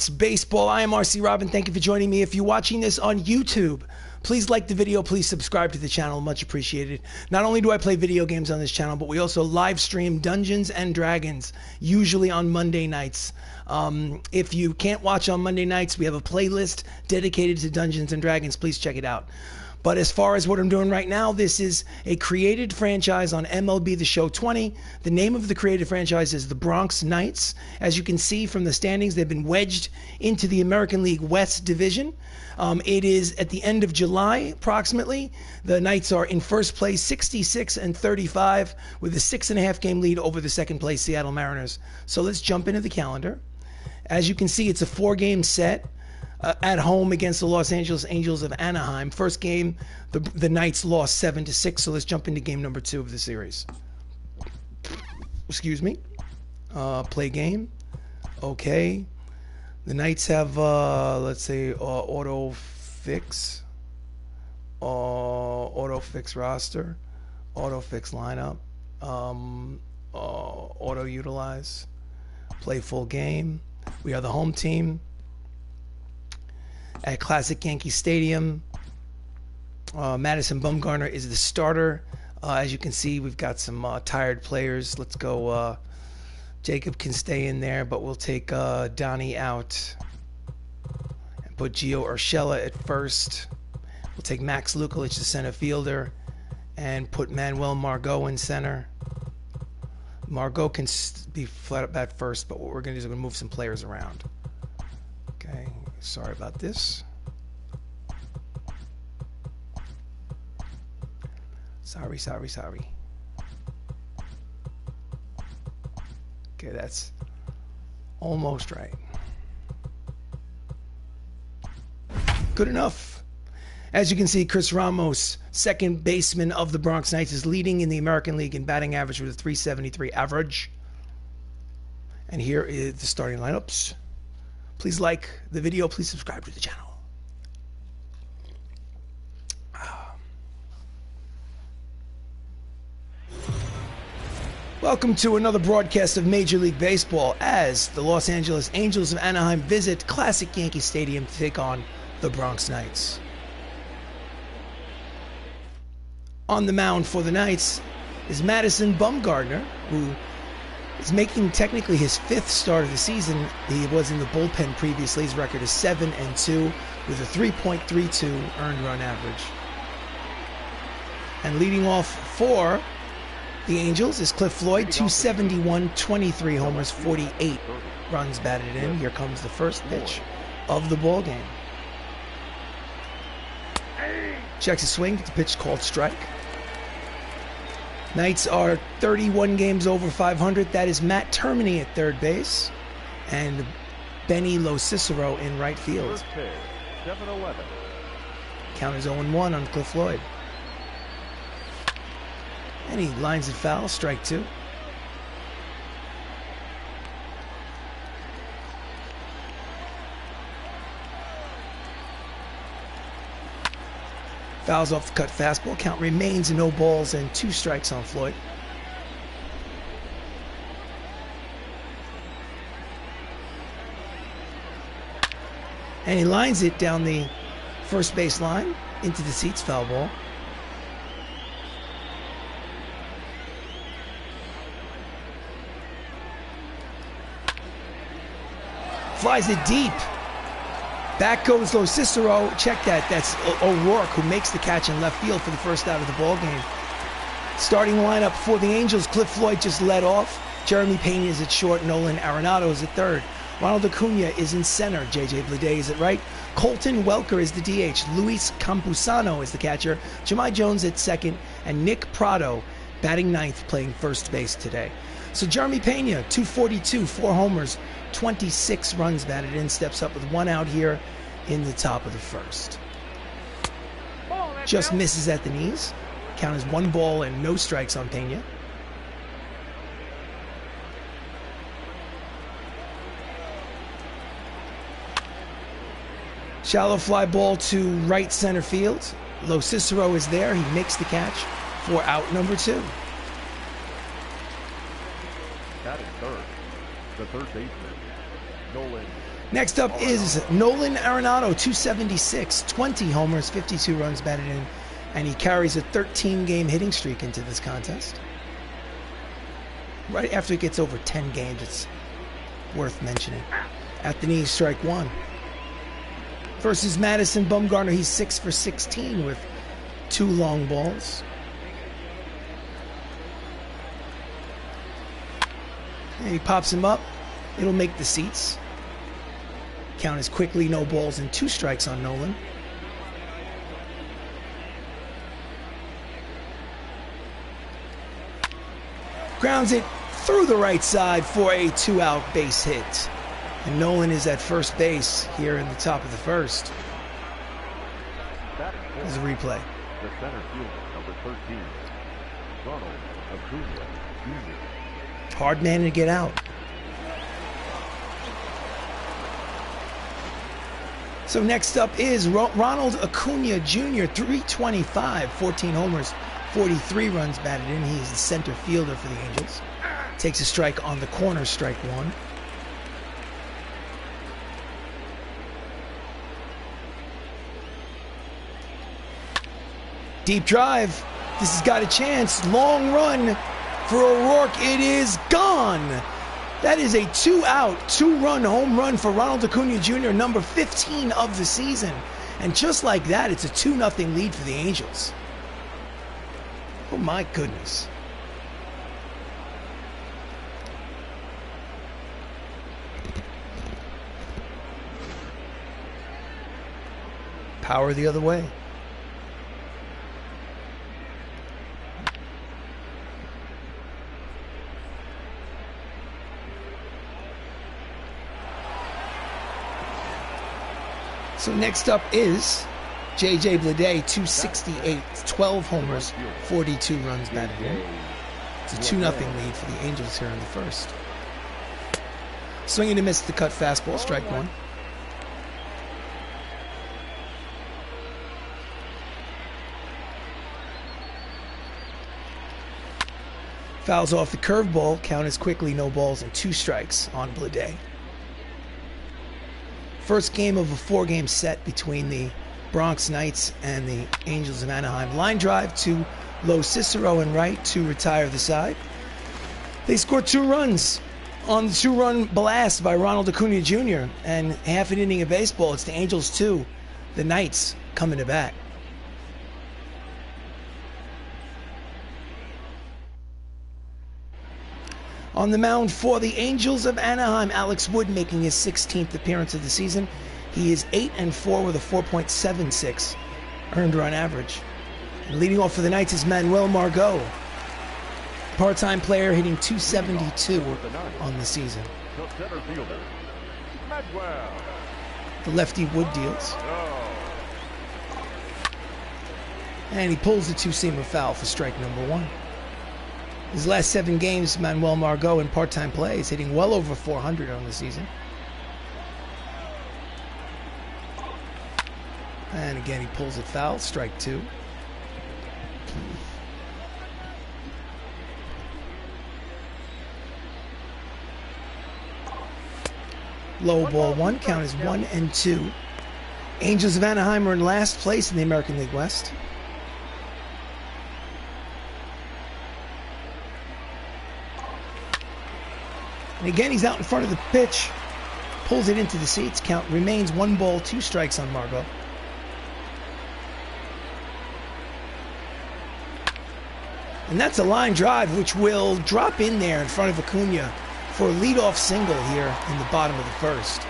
Baseball. I am RC Robbin. Thank you for joining me. If you're watching this on YouTube, please like the video. Please subscribe to the channel. Much appreciated. Not only do I play video games on this channel, but we also live stream Dungeons and Dragons, usually on Monday nights. If you can't watch on Monday nights, we have a playlist dedicated to Dungeons and Dragons. Please check it out. But as far as what I'm doing right now, this is a created franchise on MLB The Show 20. The name of the created franchise is the BRONX Knights. As you can see from the standings, they've been wedged into the American League West Division. It is at the end of July, approximately. The Knights are in first place, 66-35, with a 6.5 game lead over the second place Seattle Mariners. So let's jump into the calendar. As you can see, it's a 4-game set. At home against the Los Angeles Angels of Anaheim. First game, the Knights lost 7-6, so let's jump into game number 2 of the series. Excuse me. Play game. Okay. The Knights have, let's say, auto fix roster, auto fix lineup, auto utilize, play full game. We are the home team at Classic Yankee Stadium. Madison Bumgarner is the starter. As you can see, we've got some tired players. Let's go. Jacob can stay in there, but we'll take Donnie out and put Gio Urshella at first. We'll take Max Lukulich, the center fielder, and put Manuel Margot in center. Margot can be flat up at first, but what we're going to do is we're going to move some players around. Okay. Sorry about this. Sorry. Okay, that's almost right. Good enough. As you can see, Chris Ramos, second baseman of the BRONX Knights, is leading in the American League in batting average with a .373 average. And here is the starting lineups. Please like the video. Please subscribe to the channel. Welcome to another broadcast of Major League Baseball as the Los Angeles Angels of Anaheim visit Classic Yankee Stadium to take on the BRONX Knights. On the mound for the Knights is Madison Bumgarner, who is making technically his 5th start of the season. He was in the bullpen previously. His record is 7-2 with a 3.32 earned run average. And leading off for the Angels is Cliff Floyd, 271, 23 homers, 48 runs batted in. Here comes the first pitch of the ball game. Checks his swing. The pitch called strike. Knights are 31 games over 500. That is Matt Termini at third base and Benny Locicero in right field. Count is 0-1 on Cliff Floyd. And he lines it foul, strike 2. Fouls off the cut fastball. Count remains no balls and 2 strikes on Floyd. And he lines it down the first base line into the seats, foul ball. Flies it deep. Back goes Locicero. Check that. That's O'Rourke who makes the catch in left field for the first out of the ball game. Starting lineup for the Angels. Cliff Floyd just led off. Jeremy Pena is at short. Nolan Arenado is at third. Ronald Acuna is in center. JJ Bleday is at right. Colton Welker is the DH. Luis Campusano is the catcher. Jahmai Jones at second. And Nick Prado batting ninth, playing first base today. So Jeremy Pena, 242, 4 homers, 26 runs batted in, steps up with 1 out here in the top of the first. Just misses at the knees. Count is 1 ball and no strikes on Pena. Shallow fly ball to right center field. Locicero is there. He makes the catch for out number 2. Batting third, the third baseman, Nolan Next up is Nolan Arenado, 276, 20 homers, 52 runs batted in, and he carries a 13-game hitting streak into this contest. Right after it gets over 10 games, it's worth mentioning. At the knee, strike one. Versus Madison Bumgarner, he's 6 for 16 with 2 long balls. And he pops him up. It'll make the seats. Count is quickly no balls and 2 strikes on Nolan. Grounds it through the right side for a 2-out base hit. And Nolan is at first base here in the top of the first. There's a replay. The center fielder, number 13, Ronald Acuna Jr. Hard man to get out. So next up is Ronald Acuna Jr., 325, 14 homers, 43 runs batted in. He's the center fielder for the Angels. Takes a strike on the corner, strike one. Deep drive. This has got a chance. Long run for O'Rourke. It is gone. That is a 2-out, 2-run home run for Ronald Acuna Jr., number 15 of the season. And just like that, it's a 2-0 lead for the Angels. Oh my goodness. Power the other way. So next up is J.J. Bleday, 268, 12 homers, 42 runs batted in. It's a 2-0 lead for the Angels here in the first. Swinging to miss the cut fastball, strike one. Fouls off the curveball, count is quickly no balls and 2 strikes on Bleday. First game of a 4-game set between the Bronx Knights and the Angels of Anaheim. Line drive to Lo Cicero and right to retire the side. They scored 2 runs on the 2-run blast by Ronald Acuna Jr. and half an inning of baseball. It's the Angels 2, the Knights coming to bat. On the mound for the Angels of Anaheim, Alex Wood making his 16th appearance of the season. He is 8-4 with a 4.76 earned run average. And leading off for the Knights is Manuel Margot, part-time player hitting .272 on the season. The lefty Wood deals. And he pulls the 2-seamer foul for strike number 1. His last 7 games, Manuel Margot in part-time play is hitting well over 400 on the season. And again, he pulls it foul, strike 2. Low ball 1, count is 1-2. Angels of Anaheim are in last place in the American League West. And again, he's out in front of the pitch, pulls it into the seats. Count remains 1 ball, 2 strikes on Margot. And that's a line drive which will drop in there in front of Acuna for a leadoff single here in the bottom of the first.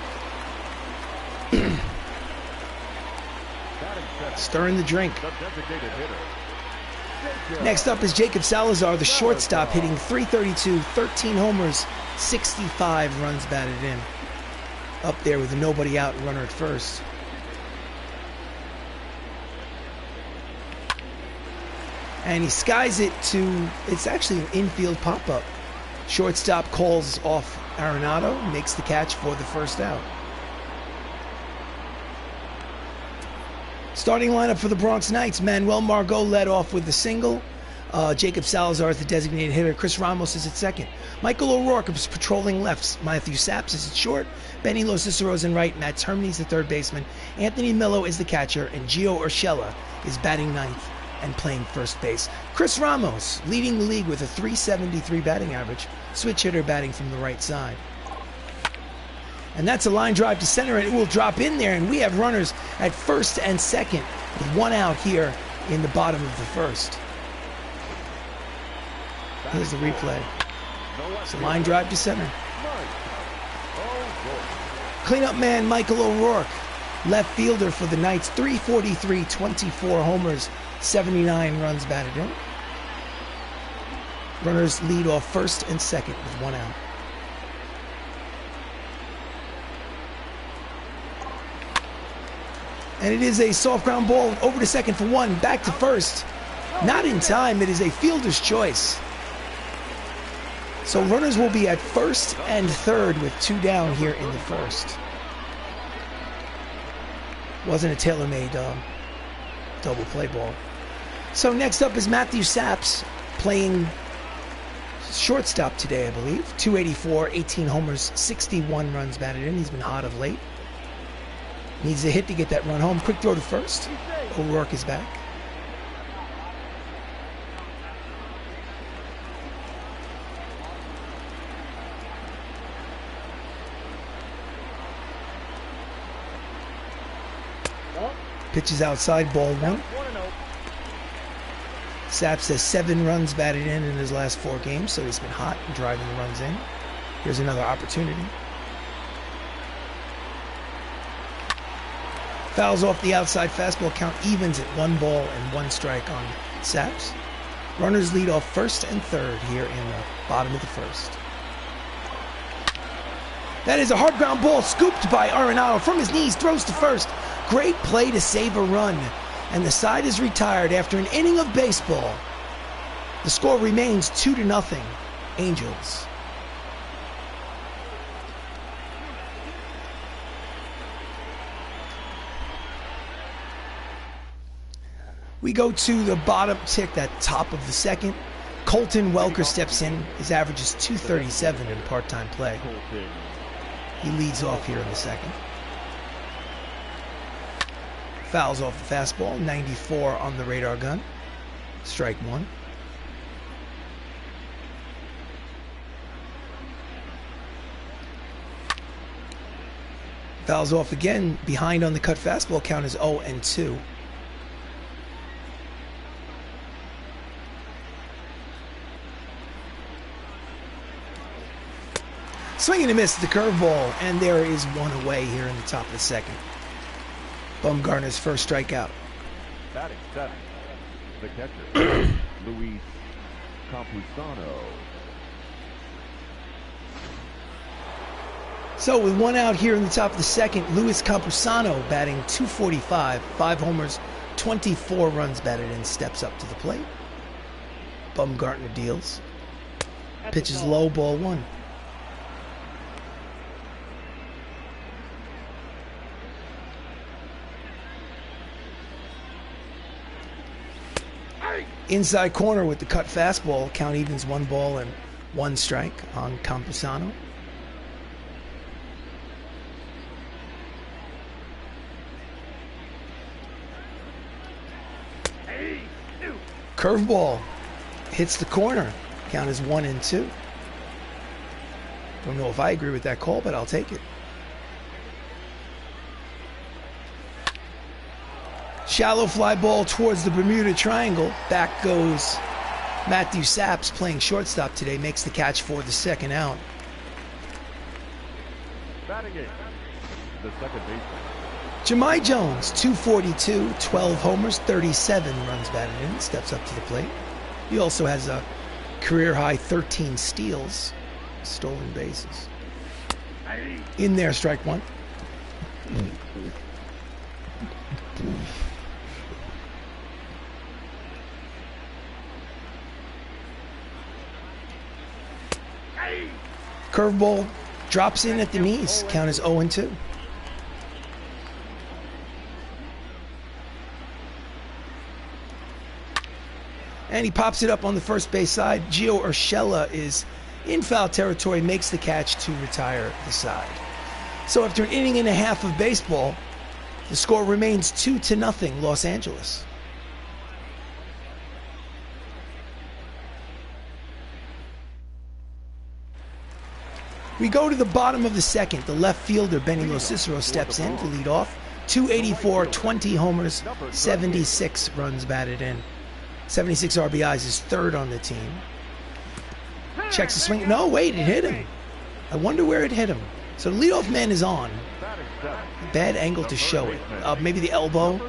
Stirring the drink. Next up is Jacob Salazar, the shortstop, hitting .332, 13 homers, 65 runs batted in. Up there with a nobody out runner at first. And he skies it to, it's actually an infield pop-up. Shortstop calls off Arenado, makes the catch for the first out. Starting lineup for the Bronx Knights, Manuel Margot led off with the single. Jacob Salazar is the designated hitter. Chris Ramos is at second. Michael O'Rourke is patrolling lefts. Matthew Saps is at short. Benny Los Cicero's in right. Matt Termini's the third baseman. Anthony Millo is the catcher. And Gio Urshella is batting ninth and playing first base. Chris Ramos leading the league with a .373 batting average. Switch hitter batting from the right side. And that's a line drive to center, and it will drop in there. And we have runners at first and second with one out here in the bottom of the first. Here's the replay. It's a line drive to center. Cleanup man Michael O'Rourke, left fielder for the Knights, 343, 24 homers, 79 runs batted in. Runners lead off first and second with one out. And it is a soft ground ball over to second for one, back to first. Not in time, it is a fielder's choice. So runners will be at first and third with two down here in the first. Wasn't a tailor-made double play ball. So next up is Matthew Saps playing shortstop today, I believe. 284, 18 homers, 61 runs batted in. He's been hot of late. Needs a hit to get that run home. Quick throw to first. O'Rourke is back. Pitches outside, ball one. Saps has 7 runs batted in his last 4 games, so he's been hot and driving the runs in. Here's another opportunity. Fouls off the outside fastball, count evens at 1 ball and 1 strike on Saps. Runners lead off first and third here in the bottom of the first. That is a hard ground ball scooped by Arenado from his knees, throws to first. Great play to save a run, and the side is retired after an inning of baseball. The score remains 2-0, Angels. We go to the bottom tick, that top of the second. Colton Welker steps in. His average is .237 in part-time play. He leads off here in the second. Fouls off the fastball, 94 on the radar gun. Strike one. Fouls off again, behind on the cut fastball, count is 0-2. Swing and a miss, the curveball, and there is one away here in the top of the second. Bumgarner's first strikeout. Batting seventh, the catcher, Luis Campusano. So with one out here in the top of the second, Luis Campusano batting .245, 5 homers, 24 runs batted in, steps up to the plate. Bumgarner deals. Pitches low, ball one. Inside corner with the cut fastball, count evens 1 ball and 1 strike on Campusano. Curveball hits the corner, count is 1-2. Don't know if I agree with that call, but I'll take it. Shallow fly ball towards the Bermuda Triangle. Back goes Matthew Saps, playing shortstop today, makes the catch for the second out. Batting eighth, the second baseman, Jahmai Jones, .242, 12 homers, 37 runs batted in, steps up to the plate. He also has a career-high 13 steals, stolen bases. In there, strike one. Curveball drops in at the knees. Count is 0-2. And he pops it up on the first base side. Gio Urshella is in foul territory, makes the catch to retire the side. So after an inning and a half of baseball, the score remains 2-0 Los Angeles. We go to the bottom of the second. The left fielder, Benny Locicero, steps in to lead off. 284, 20 homers, 76 runs batted in. 76 RBIs, is third on the team. Checks the swing. No, wait, it hit him. I wonder where it hit him. So the leadoff man is on. Bad angle to show it. Maybe the elbow.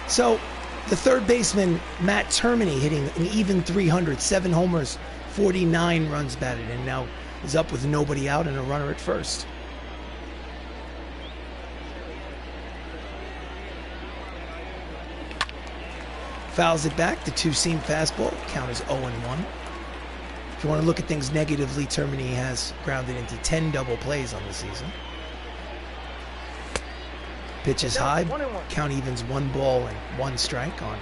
So the third baseman, Matt Termini, hitting an even 300, 7 homers, 49 runs batted in. Now is up with nobody out and a runner at first. Fouls it back, the two-seam fastball. Count is 0-1. If you want to look at things negatively, Termini has grounded into 10 double plays on the season. Pitch is high. Count evens 1 ball and 1 strike on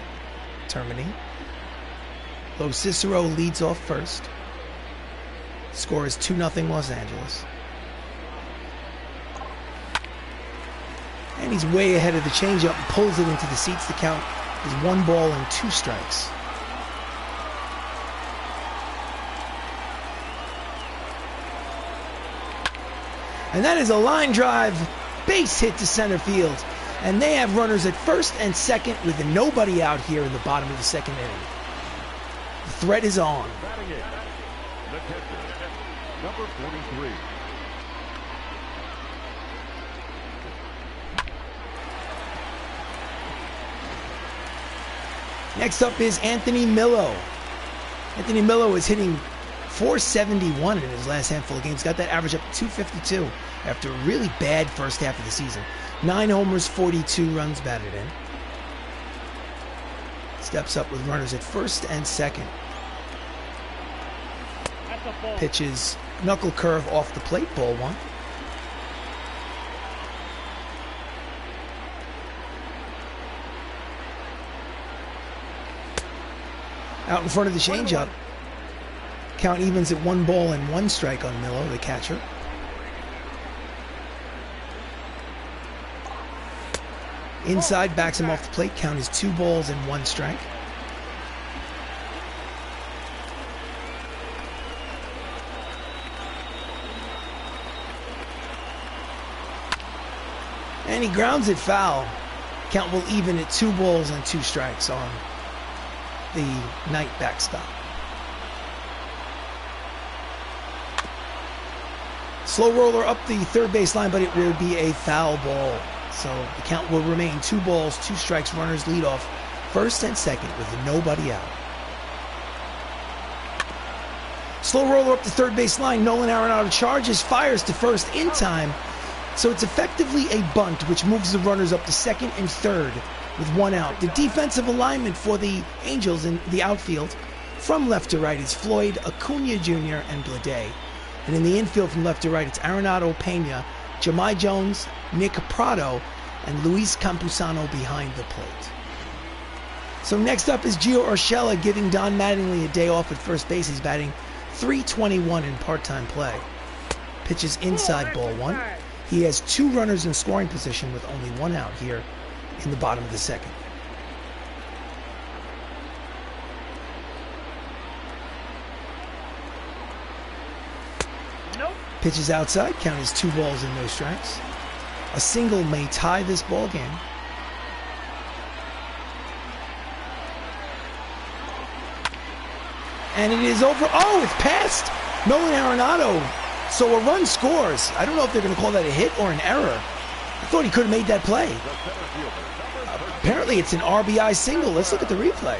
Termini. Locicero leads off first. Score is 2-0 Los Angeles. And he's way ahead of the changeup and pulls it into the seats. The count is 1 ball and 2 strikes. And that is a line drive base hit to center field. And they have runners at first and second with nobody out here in the bottom of the second inning. The threat is on. The catcher, number 43. Next up is Anthony Millo. Anthony Millo is hitting .471 in his last handful of games. Got that average up to 252 after a really bad first half of the season. 9 homers, 42 runs batted in. Steps up with runners at first and second. Pitches knuckle curve off the plate, ball 1. Out in front of the changeup. Count evens at 1 ball and 1 strike on Millo, the catcher. Inside, backs him off the plate. Count is 2 balls and 1 strike. And he grounds it foul. Count will even at 2 balls and 2 strikes on the night backstop. Slow roller up the third base line, but it will be a foul ball. So the count will remain 2 balls, 2 strikes. Runners lead off first and second with nobody out. Slow roller up the third base line. Nolan Arenado charges, fires to first in time. So it's effectively a bunt, which moves the runners up to second and third with 1 out. The defensive alignment for the Angels in the outfield from left to right is Floyd, Acuna Jr., and Blade. And in the infield from left to right, it's Arenado, Pena, Jahmai Jones, Nick Prado, and Luis Campusano behind the plate. So next up is Gio Urshella giving Don Mattingly a day off at first base. He's batting .321 in part-time play. Pitches inside, ball 1. He has 2 runners in scoring position with only 1 out here in the bottom of the second. Nope. Pitches outside, count is 2 balls and no strikes. A single may tie this ball game. And it is over. Oh, it's past Nolan Arenado. So a run scores. I don't know if they're going to call that a hit or an error. I thought he could have made that play. Apparently it's an RBI single. Let's look at the replay.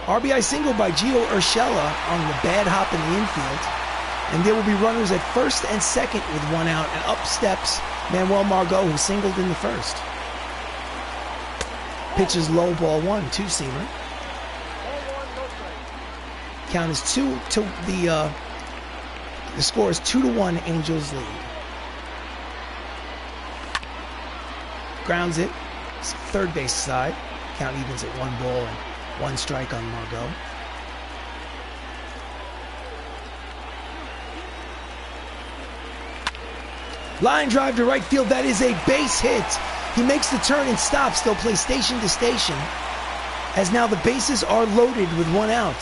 RBI single by Gio Urshella on the bad hop in the infield. And there will be runners at first and second with 1 out. And up steps Manuel Margot, who singled in the first. Pitches low, ball 1, 2-seamer. Count is 2 to the score is 2-1, Angels lead. Grounds it, third base side. Count evens at 1 ball and 1 strike on Margot. Line drive to right field. That is a base hit. He makes the turn and stops. They'll play station to station, as now the bases are loaded with 1 out.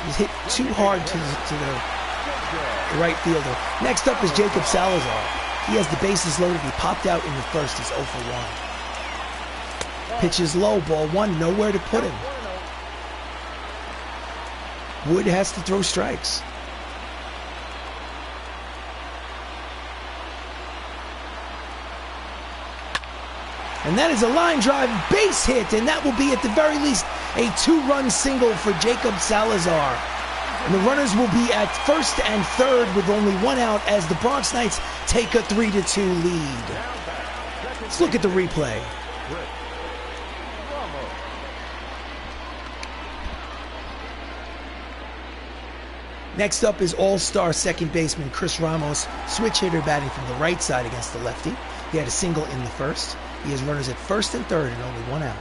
He's hit too hard to the right fielder. Next up is Jacob Salazar. He has the bases loaded. He popped out in the first. He's 0 for 1. Pitches low, ball 1, nowhere to put him. Wood has to throw strikes. And that is a line drive base hit, and that will be at the very least a 2-run single for Jacob Salazar. And the runners will be at first and third with only 1 out as the Bronx Knights take a 3-2 lead. Let's look at the replay. Next up is all-star second baseman Chris Ramos, switch hitter batting from the right side against the lefty. He had a single in the first. He has runners at first and third and only 1 out.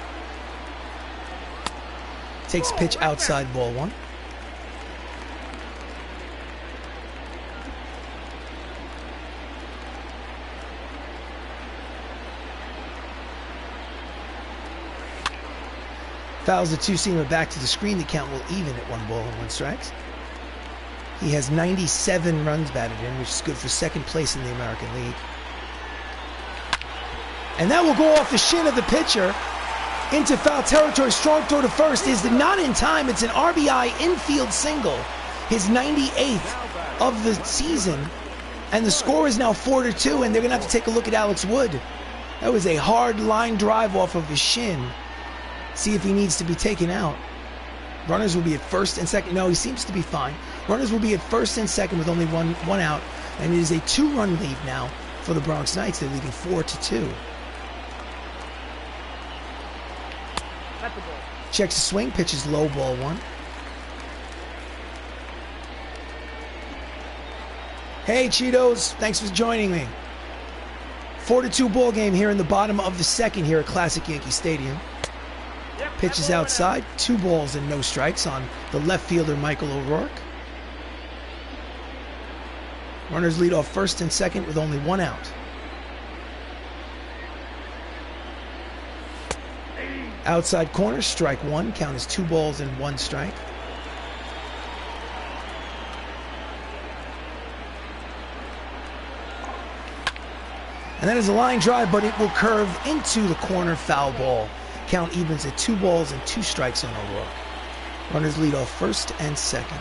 Takes pitch outside, ball 1. Fouls the 2-seamer back to the screen. The count will even at 1 ball and 1 strike. He has 97 runs batted in, which is good for second place in the American League. And that will go off the shin of the pitcher into foul territory. Strong throw to first is not in time. It's an RBI infield single, his 98th of the season. And the score is now 4-2, and they're going to have to take a look at Alex Wood. That was a hard line drive off of his shin. See if he needs to be taken out. Runners will be at first and second. No, he seems to be fine. Runners will be at first and second with only one out. And it is a 2-run lead now for the Bronx Knights. They're leading 4-2. Checks the swing, pitches low, ball 1. Hey Cheetos, thanks for joining me. 4-2 ball game here in the bottom of the second here at Classic Yankee Stadium. Pitches outside, 2 balls and no strikes on the left fielder Michael O'Rourke. Runners lead off first and second with only 1 out. Outside corner, strike 1. Count is 2 balls and 1 strike. And that is a line drive, but it will curve into the corner, foul ball. Count evens at 2 balls and 2 strikes on O'Rourke. Runners lead off first and second.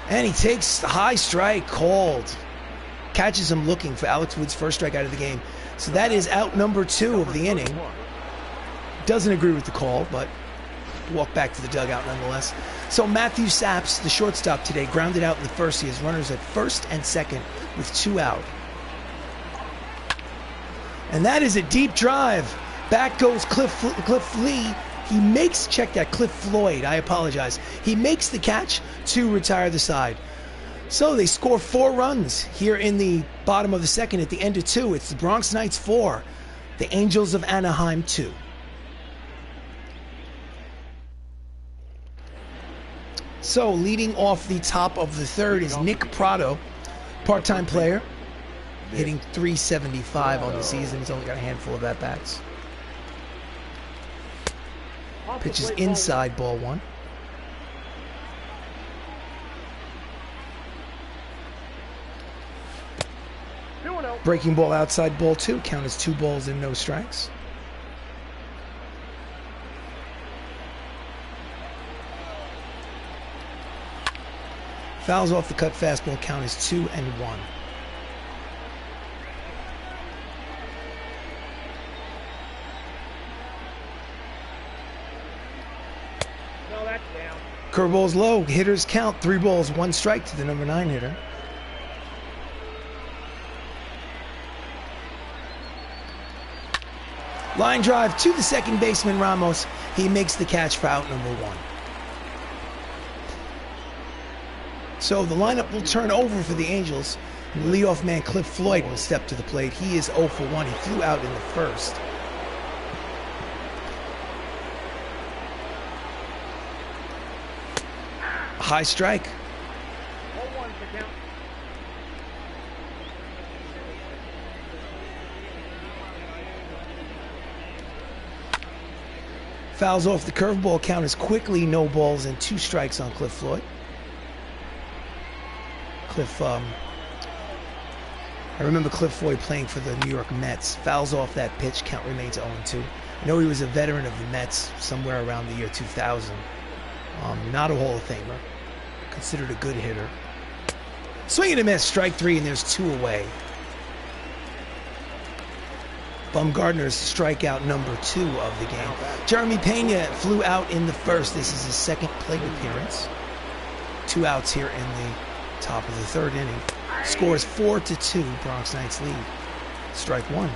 And he takes the high strike, called. Catches him looking for Alex Wood's first strikeout of the game. So that is out number 2 of the inning. Doesn't agree with the call, but walk back to the dugout nonetheless. So Matthew Saps, the shortstop today, grounded out in the first. He has runners at first and second with 2 out. And that is a deep drive. Back goes Cliff Lee. He makes, check that, Cliff Floyd, I apologize. He makes the catch to retire the side. So they score 4 runs here in the bottom of the second at the end of 2. It's the Bronx Knights 4, the Angels of Anaheim 2. So leading off the top of the third is Nick Prado, part-time player, hitting .375 on the season. He's only got a handful of at-bats. Pitches inside, ball 1. Breaking ball outside, ball 2. Count is 2 balls and no strikes. Fouls off the cut fastball. Count is 2-1. No, that's down. Curveball's low. Hitters count. 3 balls, 1 strike to the number 9 hitter. Line drive to the second baseman, Ramos. He makes the catch for out number 1. So the lineup will turn over for the Angels. And the leadoff man Cliff Floyd will step to the plate. He is 0 for 1. He flew out in the first. High strike. Fouls off the curveball. Count is quickly no balls and 2 strikes on Cliff Floyd. I remember Cliff Floyd playing for the New York Mets. Fouls off that pitch. Count remains 0-2. I know he was a veteran of the Mets somewhere around the year 2000. Not a Hall of Famer. Considered a good hitter. Swing and a miss. Strike 3, and there's 2 away. Bumgarner's strikeout number 2 of the game. Jeremy Pena flew out in the first. This is his second plate appearance. 2 outs here in the top of the 3rd inning. Scores 4-2. Bronx Knights lead. Strike 1.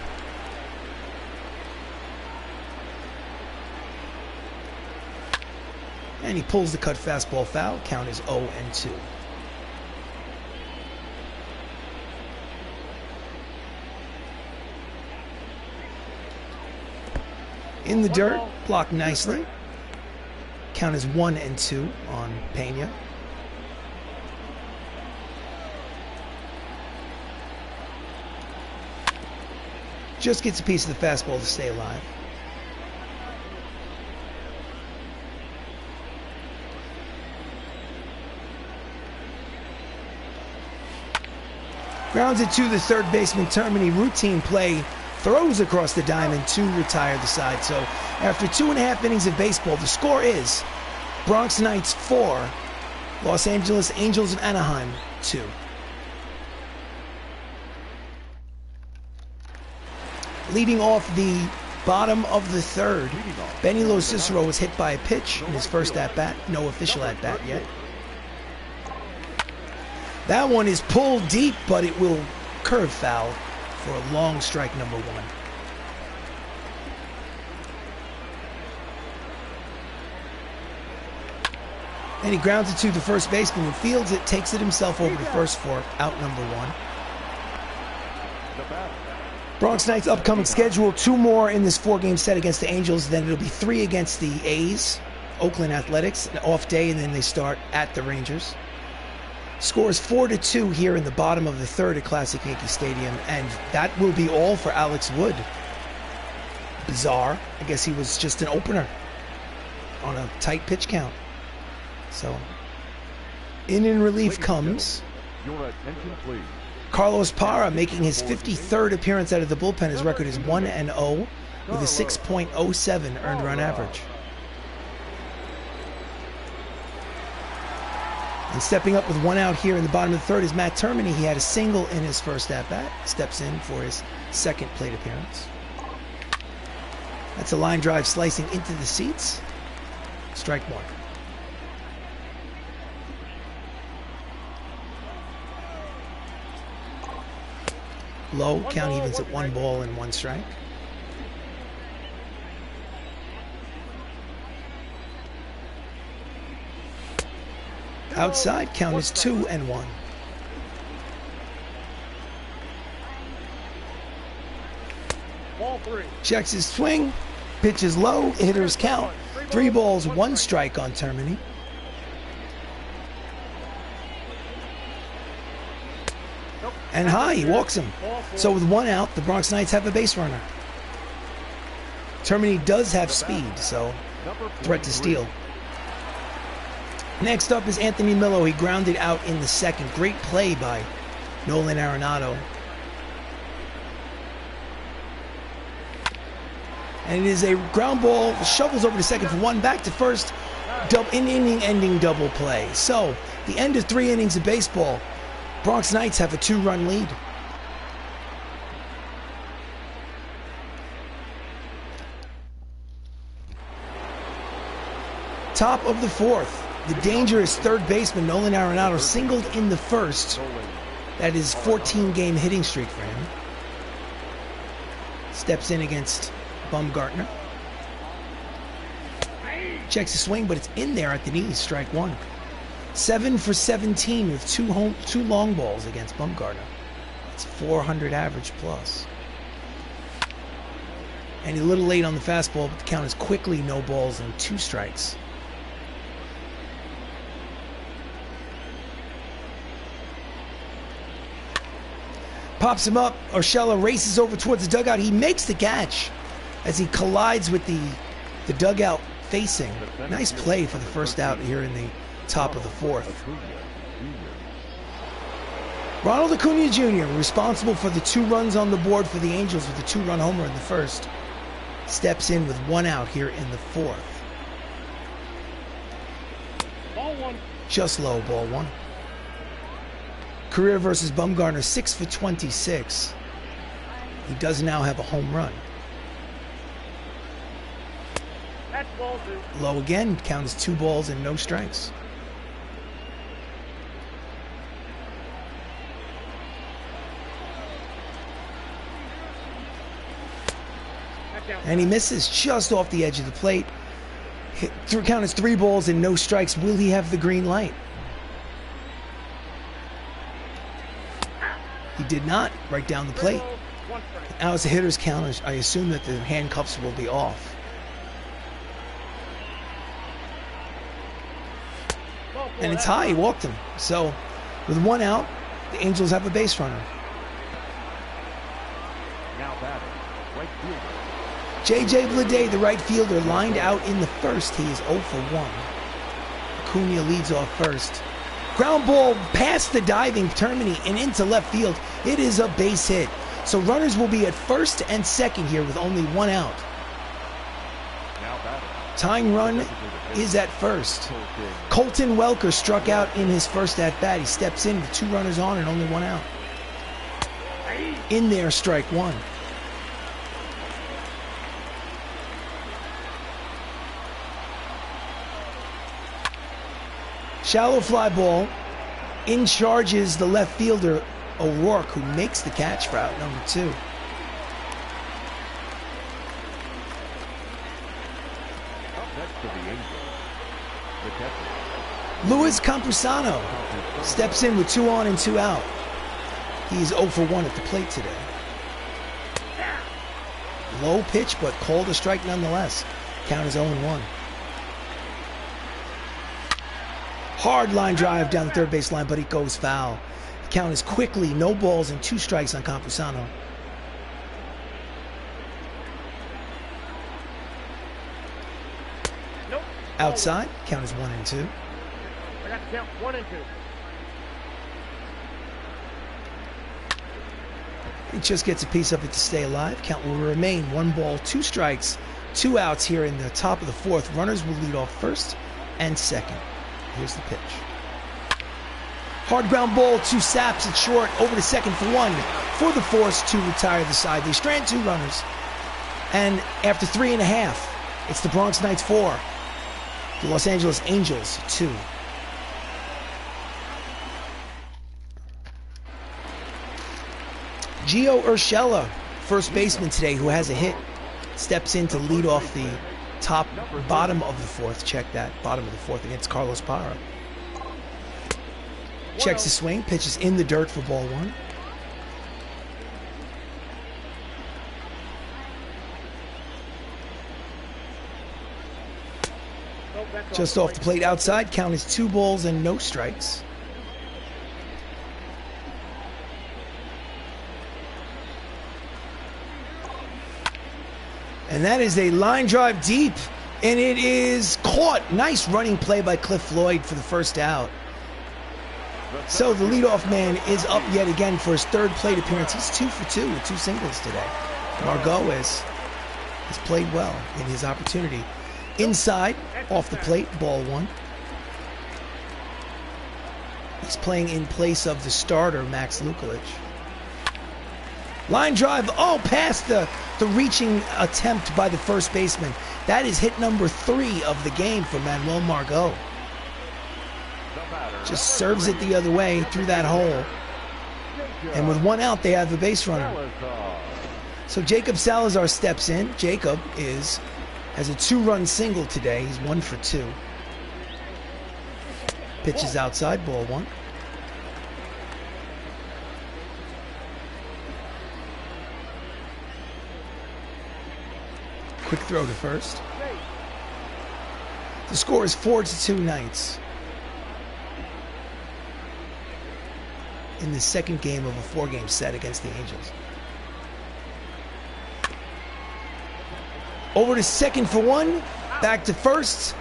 And he pulls the cut fastball foul. Count is 0-2. In the dirt, blocked nicely. Count is 1-2 on Pena. Just gets a piece of the fastball to stay alive. Grounds it to the 3rd baseman, Termini. Routine play. Throws across the diamond to retire the side. So after 2.5 innings of baseball, the score is Bronx Knights 4, Los Angeles Angels of Anaheim 2. Leading off the bottom of the 3rd, Benny Cicero was hit by a pitch in his first at-bat. No official at-bat yet. That one is pulled deep, but it will curve foul for a long strike number 1. And he grounds it to the first baseman who fields it, takes it himself over to first for out number 1. Bronx Knights upcoming schedule, 2 more in this 4-game set against the Angels. Then it'll be 3 against the A's, Oakland Athletics, an off day, and then they start at the Rangers. Scores 4-2 here in the bottom of the 3rd at Classic Yankee Stadium, and that will be all for Alex Wood. Bizarre. I guess he was just an opener on a tight pitch count. So, in relief comes Your attention, please. Carlos Parra, making his 53rd appearance out of the bullpen. His record is 1-0 with a 6.07 earned run average. And stepping up with 1 out here in the bottom of the 3rd is Matt Termini. He had a single in his first at-bat. Steps in for his 2nd plate appearance. That's a line drive slicing into the seats. Strike 1. Low, count evens at 1 ball and 1 strike. Outside, count is 2-1. Ball 3. Checks his swing, pitches low, hitters count. 3 balls, 1 strike on Termini. And high, he walks him. So with 1 out, the Bronx Knights have a base runner. Termini does have speed, so threat to steal. Next up is Anthony Millo. He grounded out in the 2nd. Great play by Nolan Arenado. And it is a ground ball, shovels over to 2nd for 1, back to first. Inning-ending double play. So, the end of 3 innings of baseball. Bronx Knights have a 2-run lead. Top of the 4th. The dangerous 3rd baseman, Nolan Arenado, singled in the 1st. That is 14-game hitting streak for him. Steps in against Bumgarner. Checks the swing, but it's in there at the knees. Strike 1. 7 for 17 with two long balls against Bumgarner. That's 400 average plus. And he's a little late on the fastball, but the count is quickly no balls and 2 strikes. Pops him up. Urshella races over towards the dugout. He makes the catch as he collides with the dugout facing. Nice play for the first out here in the top of the 4th. Ronald Acuna Jr., responsible for the 2 runs on the board for the Angels with a 2-run homer in the first, steps in with 1 out here in the 4th. Ball 1. Just low, ball 1. Career versus Bumgarner, 6 for 26. He does now have a home run. That's ball 2. Low again, count is 2 balls and no strikes. And he misses just off the edge of the plate. Count is 3 balls and no strikes. Will he have the green light? He did not. Right down the plate. Now it's a hitter's count. I assume that the handcuffs will be off. And it's high. He walked him. So with 1 out, the Angels have a base runner. Now batting, right fielder. J.J. Bleday, the right fielder, lined out in the first. He is 0 for 1. Acuna leads off first. Ground ball past the diving Termini and into left field. It is a base hit. So runners will be at first and second here with only 1 out. Tying run is at first. Colton Welker struck out in his first at-bat. He steps in with 2 runners on and only 1 out. In there, strike 1. Shallow fly ball. In charges the left fielder, O'Rourke, who makes the catch for out number 2. Luis Campusano steps in with 2 on and 2 out. He's 0 for 1 at the plate today. Low pitch, but called a strike nonetheless. Count is 0-1. Hard line drive down the third base line, but it goes foul. The count is quickly no balls and 2 strikes on Campusano. Nope. Outside, count is 1-2. I got to count 1 and 2. He just gets a piece of it to stay alive. Count will remain 1 ball, 2 strikes, 2 outs here in the top of the 4th. Runners will lead off first and second. Here's the pitch. Hard ground ball to Saps at short, over to second for 1 for the force to retire the side. They strand 2 runners. And after 3.5, it's the Bronx Knights 4, the Los Angeles Angels 2. Gio Urshella, first baseman today, who has a hit, steps in to lead off the bottom of the 4th. Check that, bottom of the 4th against Carlos Parra. Checks the swing, pitches in the dirt for ball 1. Just off the plate outside, count is 2 balls and no strikes. And that is a line drive deep, and it is caught. Nice running play by Cliff Floyd for the first out. So the leadoff man is up yet again for his 3rd plate appearance. He's 2 for 2 with 2 singles today. Margot has played well in his opportunity. Inside, off the plate, ball 1. He's playing in place of the starter, Max Lukulich. Line drive, past the reaching attempt by the first baseman. That is hit number 3 of the game for Manuel Margot. Just serves it the other way through that hole. And with 1 out, they have the base runner. So Jacob Salazar steps in. Jacob has a 2-run single today. He's 1 for 2. Pitch is outside, ball one. Quick throw to first. The score is 4-2 Knights. In the second game of a 4-game set against the Angels. Over to second for one. Back to first.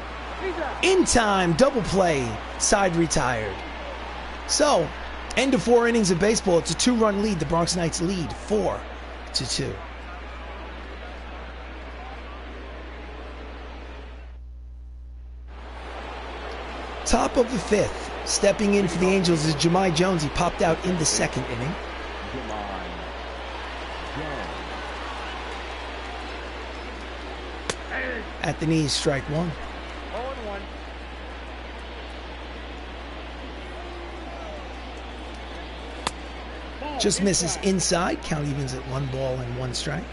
In time, double play. Side retired. So, end of 4 innings of baseball. It's a 2-run lead. The Bronx Knights lead 4-2. Top of the 5th. Stepping in for the Angels is Jahmai Jones. He popped out in the second inning. At the knees, strike one. 0-1. Just misses inside. Count evens at 1 ball and 1 strike.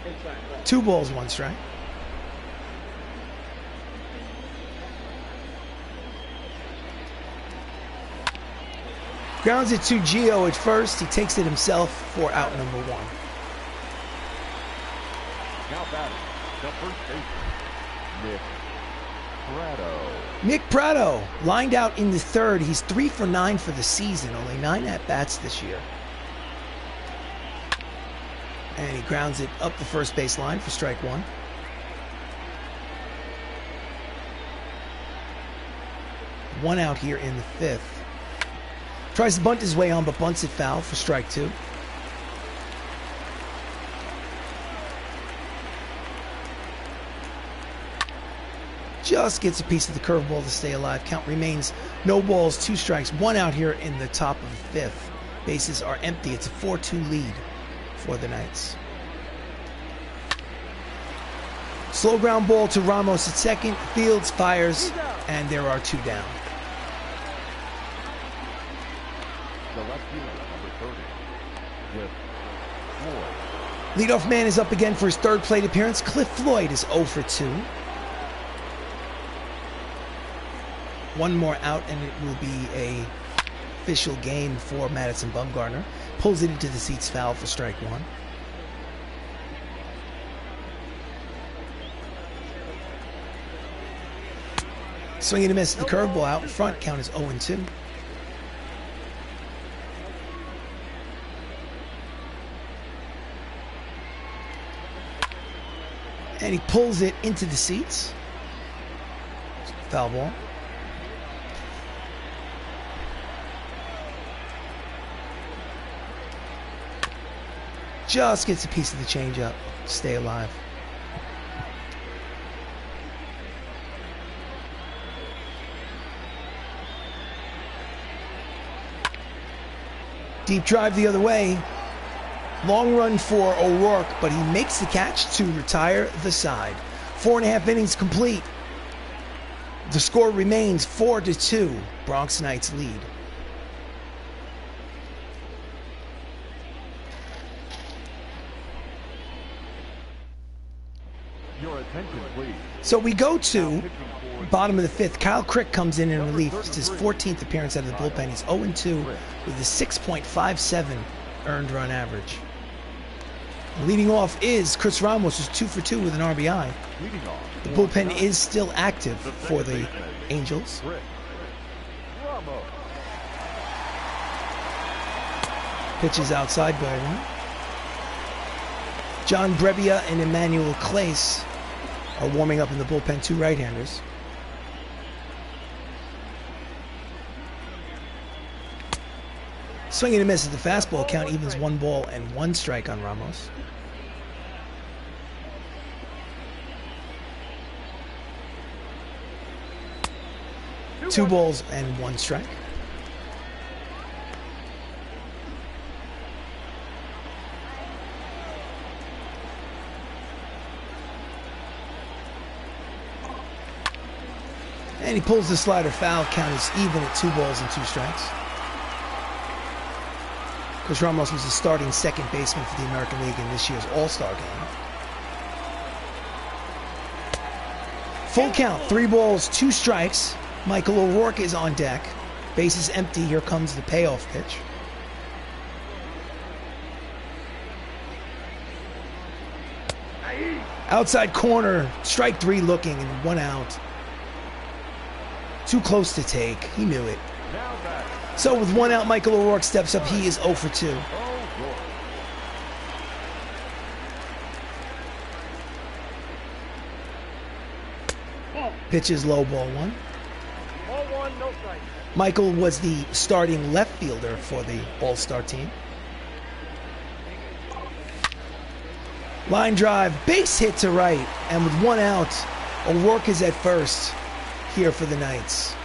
Inside. 2 balls, 1 strike. Grounds it to Gio at first. He takes it himself for out number 1. Now batting, the first baseman, Nick Pratto lined out in the 3rd. He's 3 for 9 for the season. Only 9 at-bats this year. And he grounds it up the first base line for strike 1. One out here in the 5th. Tries to bunt his way on, but bunts it foul for strike 2. Just gets a piece of the curveball to stay alive. Count remains no balls, 2 strikes, 1 out here in the top of the 5th. Bases are empty. It's a 4-2 lead for the Knights. Slow ground ball to Ramos at second. Fields fires, and there are 2 down. the left fielder, number 30, with Floyd. Leadoff man is up again for his 3rd plate appearance. Cliff Floyd is 0 for 2. One more out, and it will be a official game for Madison Bumgarner. Pulls it into the seats, foul for strike 1. Swing and a miss. The curveball out in front. Count is 0-2. And he pulls it into the seats. Foul ball. Just gets a piece of the changeup. Stay alive. Deep drive the other way. Long run for O'Rourke, but he makes the catch to retire the side. 4.5 innings complete. The score remains 4-2. Bronx Knights lead. Your attention, please. So we go to bottom of the 5th. Kyle Crick comes in relief. It's his 14th appearance out of the bullpen. He's 0-2 with a 6.57 earned run average. Leading off is Chris Ramos, who's 2 for 2 with an RBI. The bullpen is still active for the Angels. Pitches outside, ball 1. John Brebbia and Emmanuel Clace are warming up in the bullpen, 2 right-handers. Swing and a miss at the fastball. Count evens 1 ball and 1 strike on Ramos. Two balls and 1 strike. And he pulls the slider foul. Count is even at 2 balls and 2 strikes. Chris Ramos was the starting second baseman for the American League in this year's All-Star game. Full count, 3 balls, 2 strikes. Michael O'Rourke is on deck. Base is empty. Here comes the payoff pitch. Outside corner, strike 3 looking, and 1 out. Too close to take. He knew it. So with 1 out, Michael O'Rourke steps up. He is 0 for 2. Pitches low, ball 1. Ball 1, no strike. Michael was the starting left fielder for the All-Star team. Line drive, base hit to right, and with 1 out, O'Rourke is at first here for the Knights.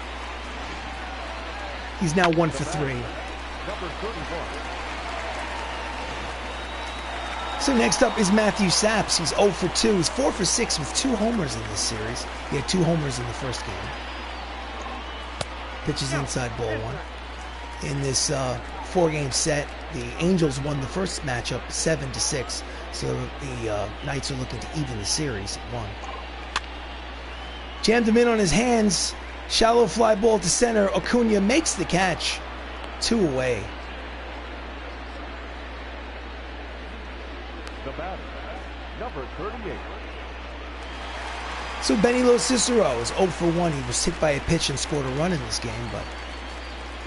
He's now 1 for 3. So next up is Matthew Saps. He's 0 for 2. He's 4 for 6 with 2 homers in this series. He had 2 homers in the first game. Pitches inside, ball 1. In this 4-game set, the Angels won the first matchup 7-6. So the Knights are looking to even the series at 1. Jammed him in on his hands. Shallow fly ball to center. Acuna makes the catch. 2 away. The batter, number 38. So Benny Cicero is 0 for 1. He was hit by a pitch and scored a run in this game, but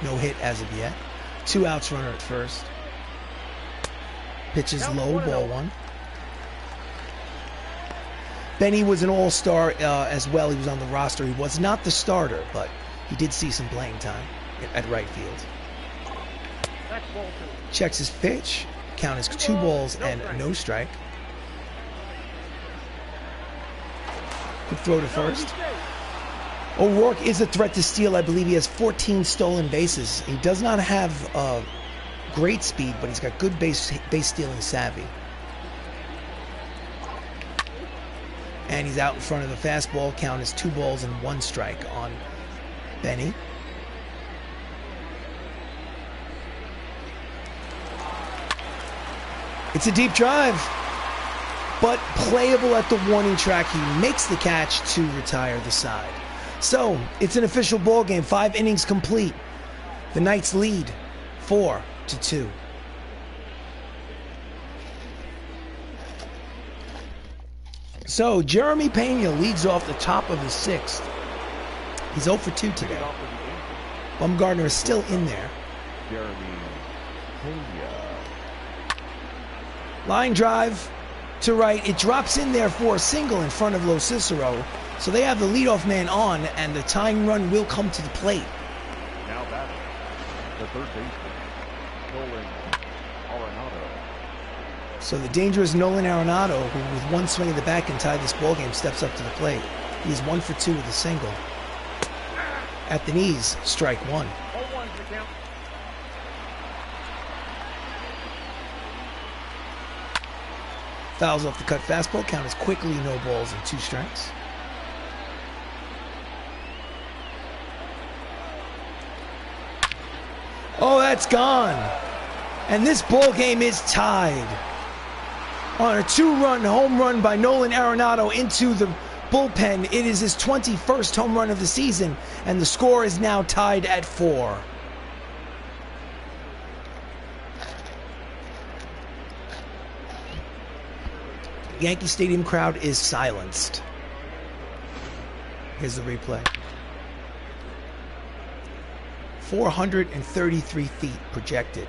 no hit as of yet. 2 outs, runner at first. Pitches low, ball 1. Benny was an all-star as well. He was on the roster. He was not the starter, but he did see some playing time at right field. Checks his pitch. Count is 2 balls and no strike. Good throw to first. O'Rourke is a threat to steal. I believe he has 14 stolen bases. He does not have great speed, but he's got good base stealing savvy. And he's out in front of the fastball. Count is 2 balls and 1 strike on Benny. It's a deep drive, but playable at the warning track. He makes the catch to retire the side. So it's an official ball game. 5 innings complete. The Knights lead 4-2. So Jeremy Pena leads off the top of his 6th. He's 0 for 2 today. Bumgarner is still in there. Jeremy Pena. Line drive to right. It drops in there for a single in front of Lo Cicero. So they have the leadoff man on, and the tying run will come to the plate. Now batting, the third baseman, Nolan Arenado. So the dangerous Nolan Arenado, who with 1 swing of the bat can tie this ballgame, steps up to the plate. He's 1 for 2 with a single. At the knees, strike 1. 0-1's the count. Fouls off the cut fastball. Count is quickly no balls and 2 strikes. Oh, that's gone. And this ball game is tied on a 2-run home run by Nolan Arenado into the bullpen. It is his 21st home run of the season, and the score is now tied at 4. Yankee Stadium crowd is silenced. Here's the replay. 433 feet projected.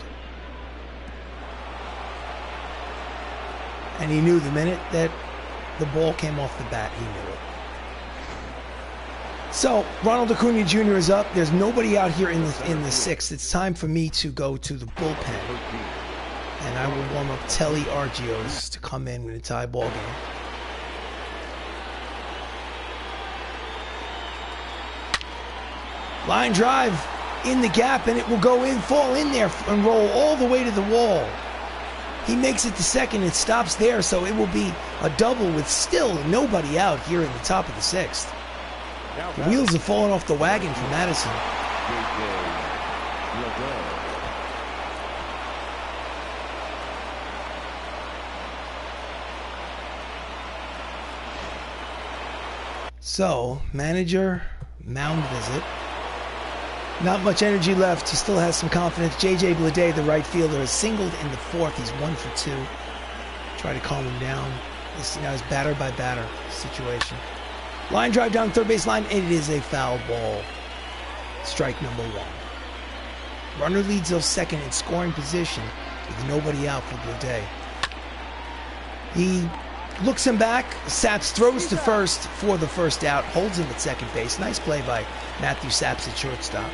And he knew the minute that the ball came off the bat, he knew it. So Ronald Acuna Jr. is up. There's nobody out here in the 6th. It's time for me to go to the bullpen. And I will warm up Telly Argios to come in a tie ball game. Line drive in the gap, and it will go in, fall in there, and roll all the way to the wall. He makes it to second. It stops there, so it will be a double with still nobody out here in the top of the 6th. The wheels have fallen off the wagon for Madison. So, manager, mound visit. Not much energy left. He still has some confidence. J.J. Bleday, the right fielder, has singled in the fourth. He's 1 for 2. Try to calm him down. This now is batter by batter situation. Line drive down third base line. It is a foul ball. Strike number 1. Runner leads off second in scoring position with nobody out for Bleday. He looks him back. Saps throws to first for the first out. Holds him at second base. Nice play by Matthew Saps at shortstop.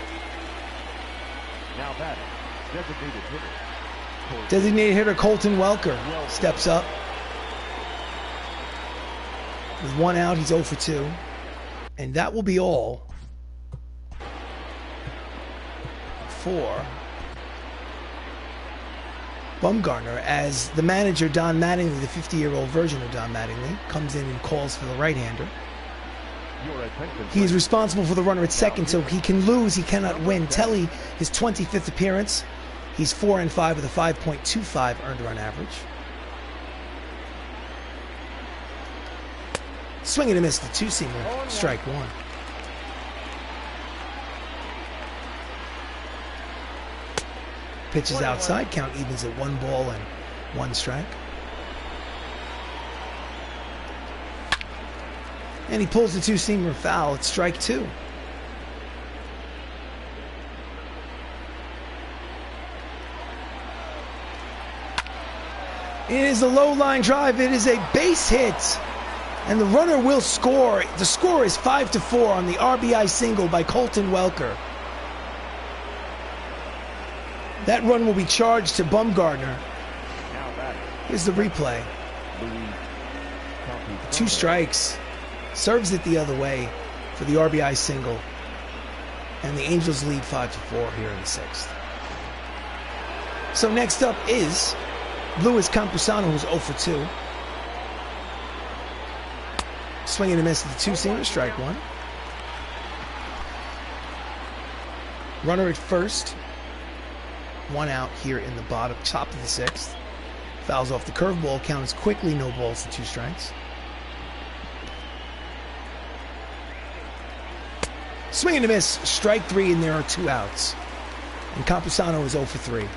Now batting, designated hitter. Designated hitter Colton Welker steps up. With 1 out, he's 0 for 2. And that will be all for Bumgarner, as the manager, Don Mattingly, the 50-year-old version of Don Mattingly, comes in and calls for the right-hander. He is responsible for the runner at second, so he can lose, he cannot win. Telly, his 25th appearance. He's 4 and 5 with a 5.25 earned run average. Swing and a miss, the two-seamer, strike 1. Pitches outside, count evens at 1 ball and 1 strike. And he pulls the two-seamer foul. It's strike 2. It is a low line drive. It is a base hit. And the runner will score. The score is 5-4 on the RBI single by Colton Welker. That run will be charged to Bumgarner. Here's the replay. 2 strikes. Serves it the other way for the RBI single. And the Angels lead 5-4 here in the 6th. So next up is Luis Campusano, who's 0 for 2. Swing and a miss at the two-seamer, strike 1. Runner at first. 1 out here in the top of the 6th. Fouls off the curveball, counts quickly, no balls and 2 strikes. Swing and a miss, strike 3, and there are 2 outs. And Campusano is 0 for 3.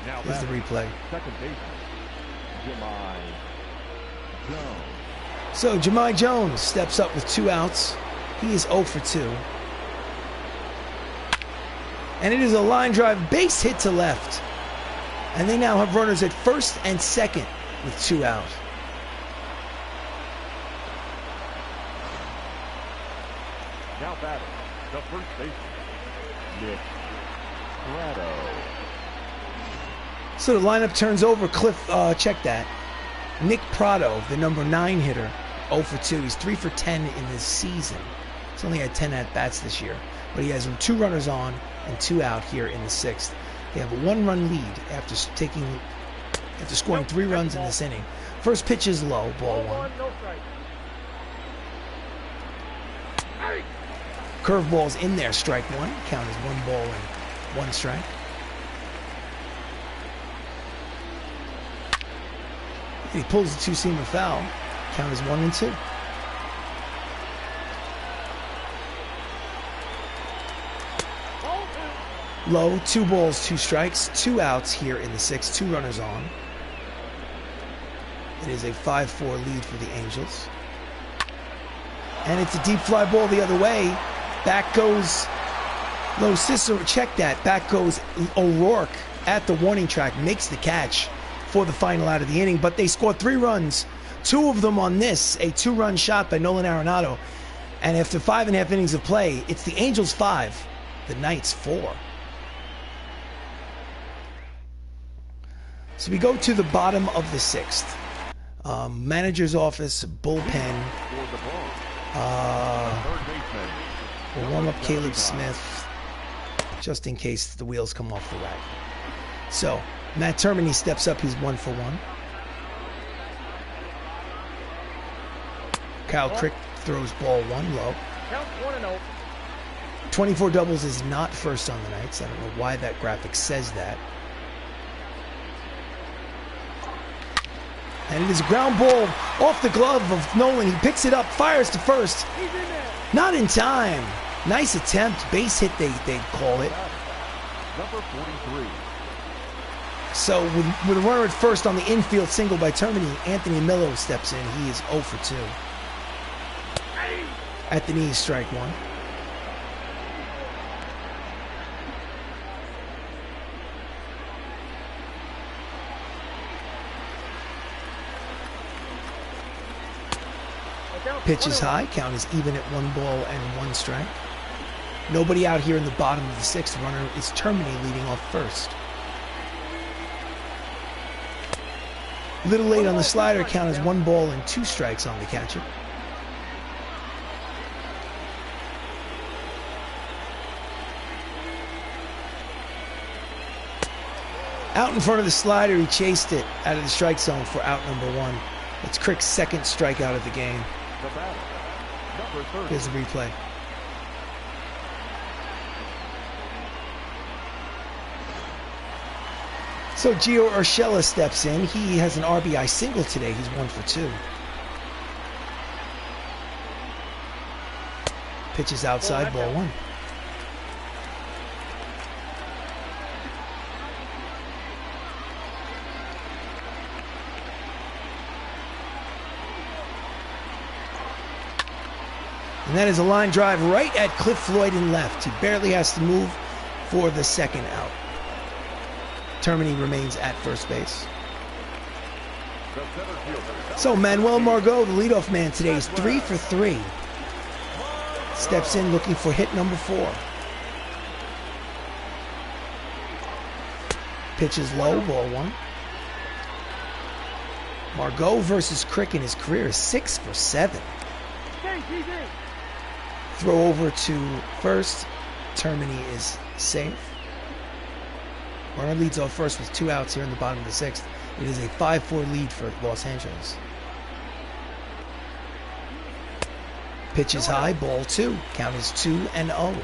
Now here's the replay. Second baseman, Jemai Jones. So Jemai Jones steps up with 2 outs. He is 0 for 2. And it is a line drive base hit to left. And they now have runners at first and second with 2 out. Now batting, the first baseman, Nick Prado. So the lineup turns over. Cliff, check that. Nick Prado, the number 9 hitter, 0 for 2. He's 3 for 10 in this season. He's only had 10 at-bats this year. But he has 2 runners on and 2 out here in the 6th. They have a 1-run lead after scoring 3 runs in this inning. First pitch is low, ball 1. Curveball's in there, strike 1. Count is 1 ball and 1 strike. And he pulls the two-seamer foul. Count is 1 and 2. Low, 2 balls, 2 strikes, 2 outs here in the 6th, 2 runners on. It is a 5-4 lead for the Angels. And it's a deep fly ball the other way. Back goes Lo Cicero, check that. Back goes O'Rourke at the warning track, makes the catch for the final out of the inning. But they scored 3 runs, 2 of them on this, a 2-run shot by Nolan Arenado. And after 5.5 innings of play, it's the Angels 5, the Knights 4. So we go to the bottom of the 6th. Manager's office, bullpen. We'll warm up Caleb Smith just in case the wheels come off the wagon. So Matt Termini steps up. He's 1 for 1. Kyle Crick throws ball 1 low. Count 1-0. 24 doubles is not first on the Knights. I don't know why that graphic says that. And it is a ground ball off the glove of Nolan. He picks it up, fires to first. He's in there. Not in time. Nice attempt. Base hit, they call it. Number 43. So with a runner at first on the infield single by Termini, Anthony Miller steps in. He is 0 for 2. At the knees, strike one. Pitch is high. Count is even at 1 ball and 1 strike. Nobody out here in the bottom of the 6th. Runner is Termini leading off first. Little late on the slider. Count is 1 ball and 2 strikes on the catcher. Out in front of the slider, he chased it out of the strike zone for out number 1. It's Crick's 2nd strikeout of the game. The batter, number 30. Here's the replay. So Gio Urshella steps in. He has an RBI single today. He's 1 for 2. Pitches outside, ball 1. And that is a line drive right at Cliff Floyd in left. He barely has to move for the 2nd out. Termini remains at first base. The center fielder. So Manuel Margot, the leadoff man today, is 3 for 3. Steps in looking for hit number 4. Pitches low, ball 1. Margot versus Crick in his career is 6 for 7. Throw over to first. Termini is safe. Runner leads off first with 2 outs here in the bottom of the 6th. It is a 5-4 lead for Los Angeles. Pitch is high, ball 2. Count is 2-0.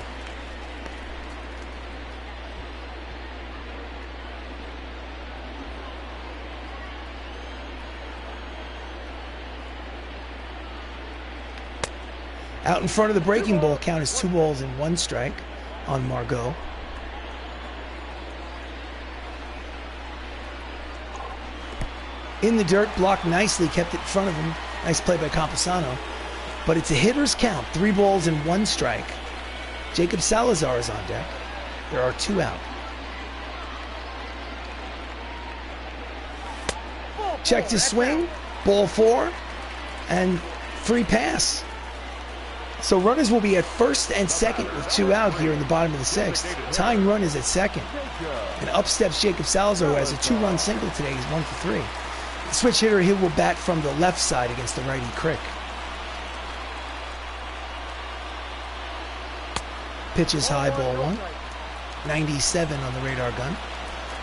Out in front of the breaking ball, count is 2 balls and 1 strike on Margot. In the dirt, blocked nicely, kept it in front of him. Nice play by Campusano. But it's a hitter's count, 3 balls and 1 strike. Jacob Salazar is on deck. There are 2 out. Checked his swing, ball 4, and free pass. So runners will be at first and second with 2 out here in the bottom of the 6th. Tying run is at second. And up steps Jacob Salazar, who has a 2-run single today. He's 1 for 3. The switch hitter, he will bat from the left side against the righty Crick. Pitch is high, ball 1. 97 on the radar gun.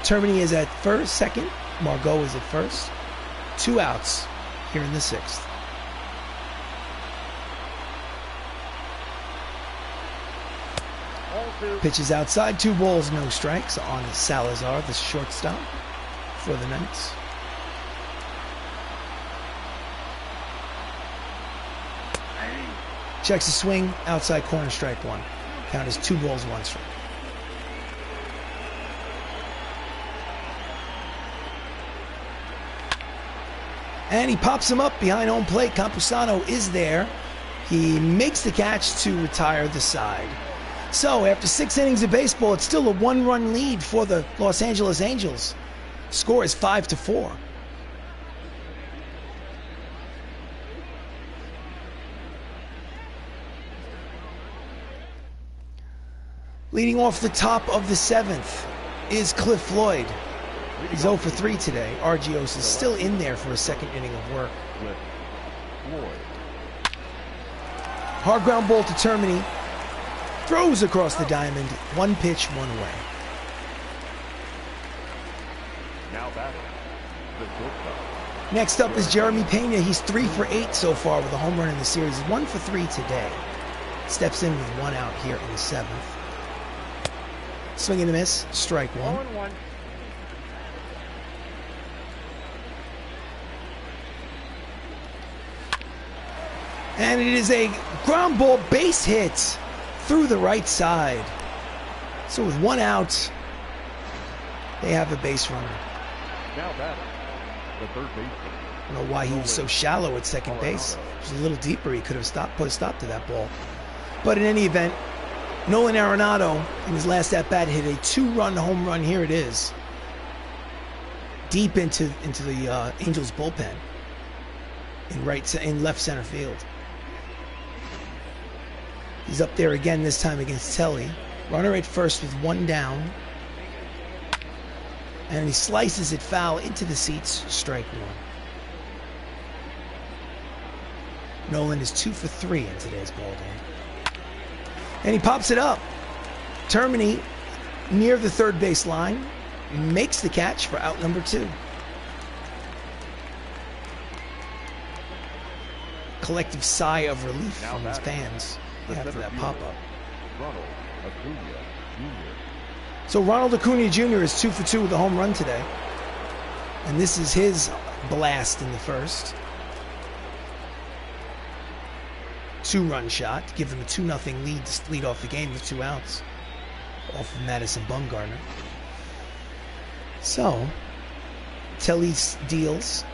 Termini is at first, second. Margot is at first. 2 outs here in the 6th. Pitches outside, 2 balls, no strikes on Salazar, the shortstop for the Knights. Checks the swing, outside corner, strike 1. Count is 2 balls, 1 strike. And he pops him up behind home plate. Campusano is there. He makes the catch to retire the side. So after 6 innings of baseball, it's still a 1-run lead for the Los Angeles Angels. Score is 5-4. Leading off the top of the 7th is Cliff Floyd. He's 0 for 3 today. Argios is still in there for a 2nd inning of work. Cliff Floyd. Hard ground ball to Termini. Throws across the diamond. 1 pitch, 1 away. Now batting, the shortstop. Next up is Jeremy Pena. He's 3 for 8 so far with a home run in the series. 1 for 3 today. Steps in with 1 out here in the 7th. Swing and a miss. Strike 1. And it is a ground ball base hit through the right side. So with one out, they have a base runner. Now batting, the third baseman. I don't know why he was so shallow at second base. If it was a little deeper, he could have put a stop to that ball. But in any event, Nolan Arenado, in his last at-bat, hit a 2-run home run. Here it is. Deep into the Angels bullpen. In left center field. He's up there again, this time against Telly. Runner at first with one down. And he slices it foul into the seats, strike one. Nolan is 2 for 3 in today's ball game. And he pops it up. Termini, near the third base line, makes the catch for out number 2. Collective sigh of relief from his fans after that pop-up. Ronald Acuna Jr. So Ronald Acuna Jr. is 2 for 2 with a home run today. And this is his blast in the first. 2-run shot to give them a 2-0 lead to lead off the game with 2 outs off of Madison Bumgarner. So Telly deals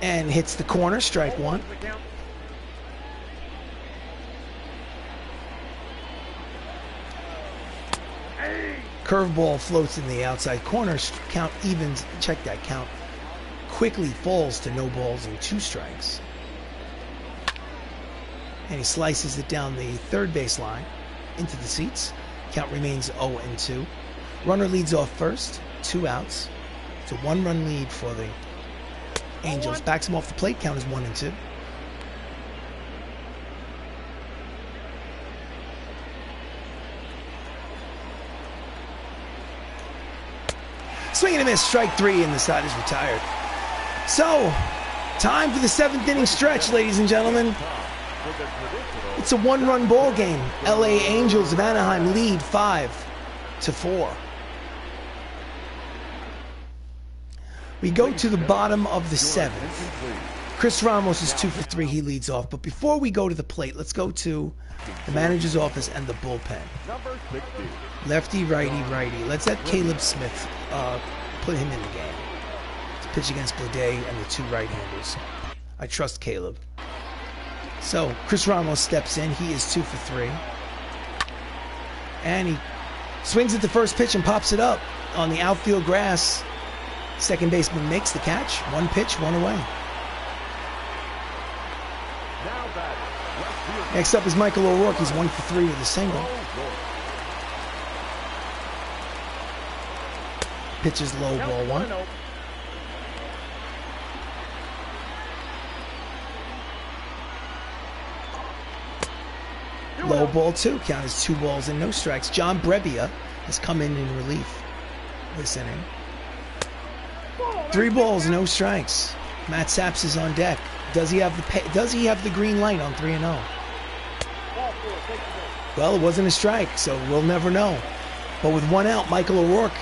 and hits the corner, strike one. Curveball floats in the outside corner. Count evens. Check that count. Quickly falls to no balls and 2 strikes. And he slices it down the third base line into the seats. Count remains 0-2. Runner leads off first. 2 outs. It's a 1-run lead for the Angels. Backs him off the plate. Count is 1-2. Swing and a miss, strike 3, and the side is retired. So, time for the 7th inning stretch, ladies and gentlemen. It's a 1-run ball game. LA Angels of Anaheim lead 5-4. We go to the bottom of the 7th. Chris Ramos is 2 for 3. He leads off. But before we go to the plate, let's go to the manager's office and the bullpen. Lefty, righty, righty. Let's let Caleb Smith put him in the game to pitch against Blade and the 2 right-handers. I trust Caleb. So Chris Ramos steps in. He is 2 for 3. And he swings at the first pitch and pops it up on the outfield grass. Second baseman makes the catch. 1 pitch, 1 away. Next up is Michael O'Rourke. He's 1 for 3 with a single. Pitches low, ball 1. Low, ball 2. Count is 2 balls and no strikes. John Brebbia has come in relief this inning. 3 balls, no strikes. Matt Saps is on deck. Does he have the green light on 3-0? Well, it wasn't a strike, so we'll never know. But with 1 out, Michael O'Rourke,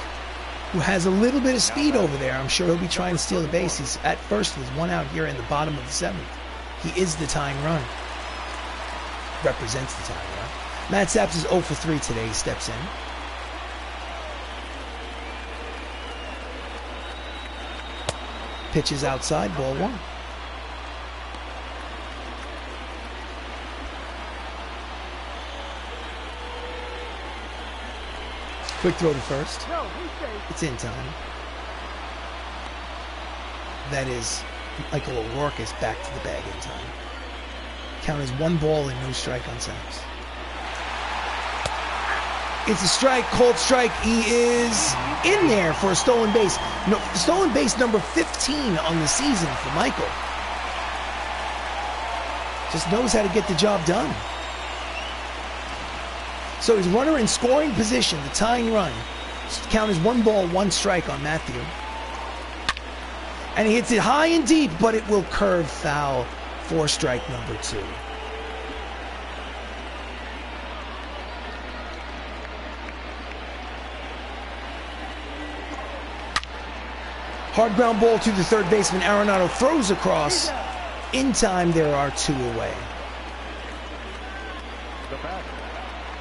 who has a little bit of speed over there, I'm sure he'll be trying to steal the base. He's at first with 1 out here in the bottom of the 7th. He is the tying run. Represents the tying run. Matt Saps is 0 for 3 today. He steps in. Pitches outside, ball 1. Quick throw to first. It's in time. That is, Michael O'Rourke is back to the bag in time. Count is 1 ball and no strike on Saps. It's a strike, called strike. He is in there for a stolen base. No, stolen base number 15 on the season for Michael. Just knows how to get the job done. So his runner in scoring position, the tying run. Count is 1 ball, 1 strike on Matthew. And he hits it high and deep, but it will curve foul for strike number 2. Hard ground ball to the third baseman. Arenado throws across In time, there are 2 away. The batter,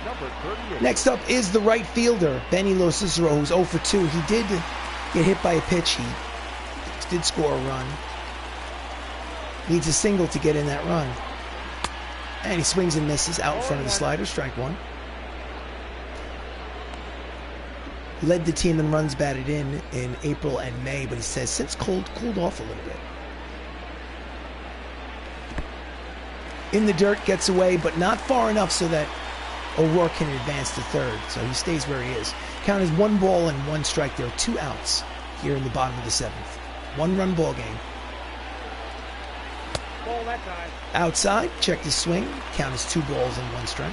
number 38. Next up is the right fielder, Benny Lo Cicero, who's 0 for 2. He did get hit by a pitch. He did score a run. Needs a single to get in that run. And he swings and misses out in front of the slider, strike 1. He led the team in runs batted in April and May, but he says since cooled off a little bit. In the dirt, gets away, but not far enough so that O'Rourke can advance to third. So he stays where he is. Count is 1 ball and 1 strike. There are 2 outs here in the bottom of the 7th. 1-run ball game. Ball that time. Outside, check his swing. Count is 2 balls and 1 strike.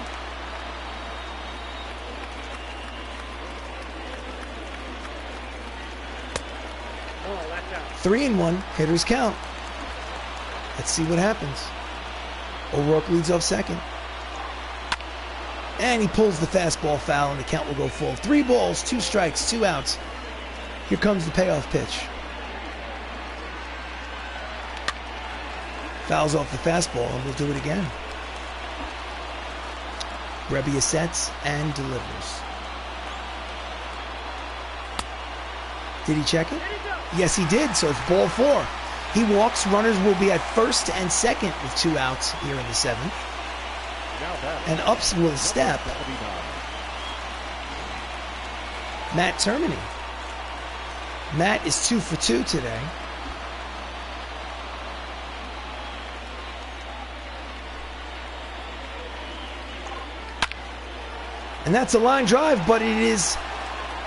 Ball that's out. 3-1, hitters count. Let's see what happens. O'Rourke leads off second. And he pulls the fastball foul, and the count will go full. 3 balls, 2 strikes, 2 outs. Here comes the payoff pitch. Fouls off the fastball, and we'll do it again. Rebbia sets and delivers. Did he check it? Yes, he did, so it's ball 4. He walks. Runners will be at first and second with 2 outs here in the 7th. And ups will step Matt Termini. Matt is 2 for 2 today. And that's a line drive, but it is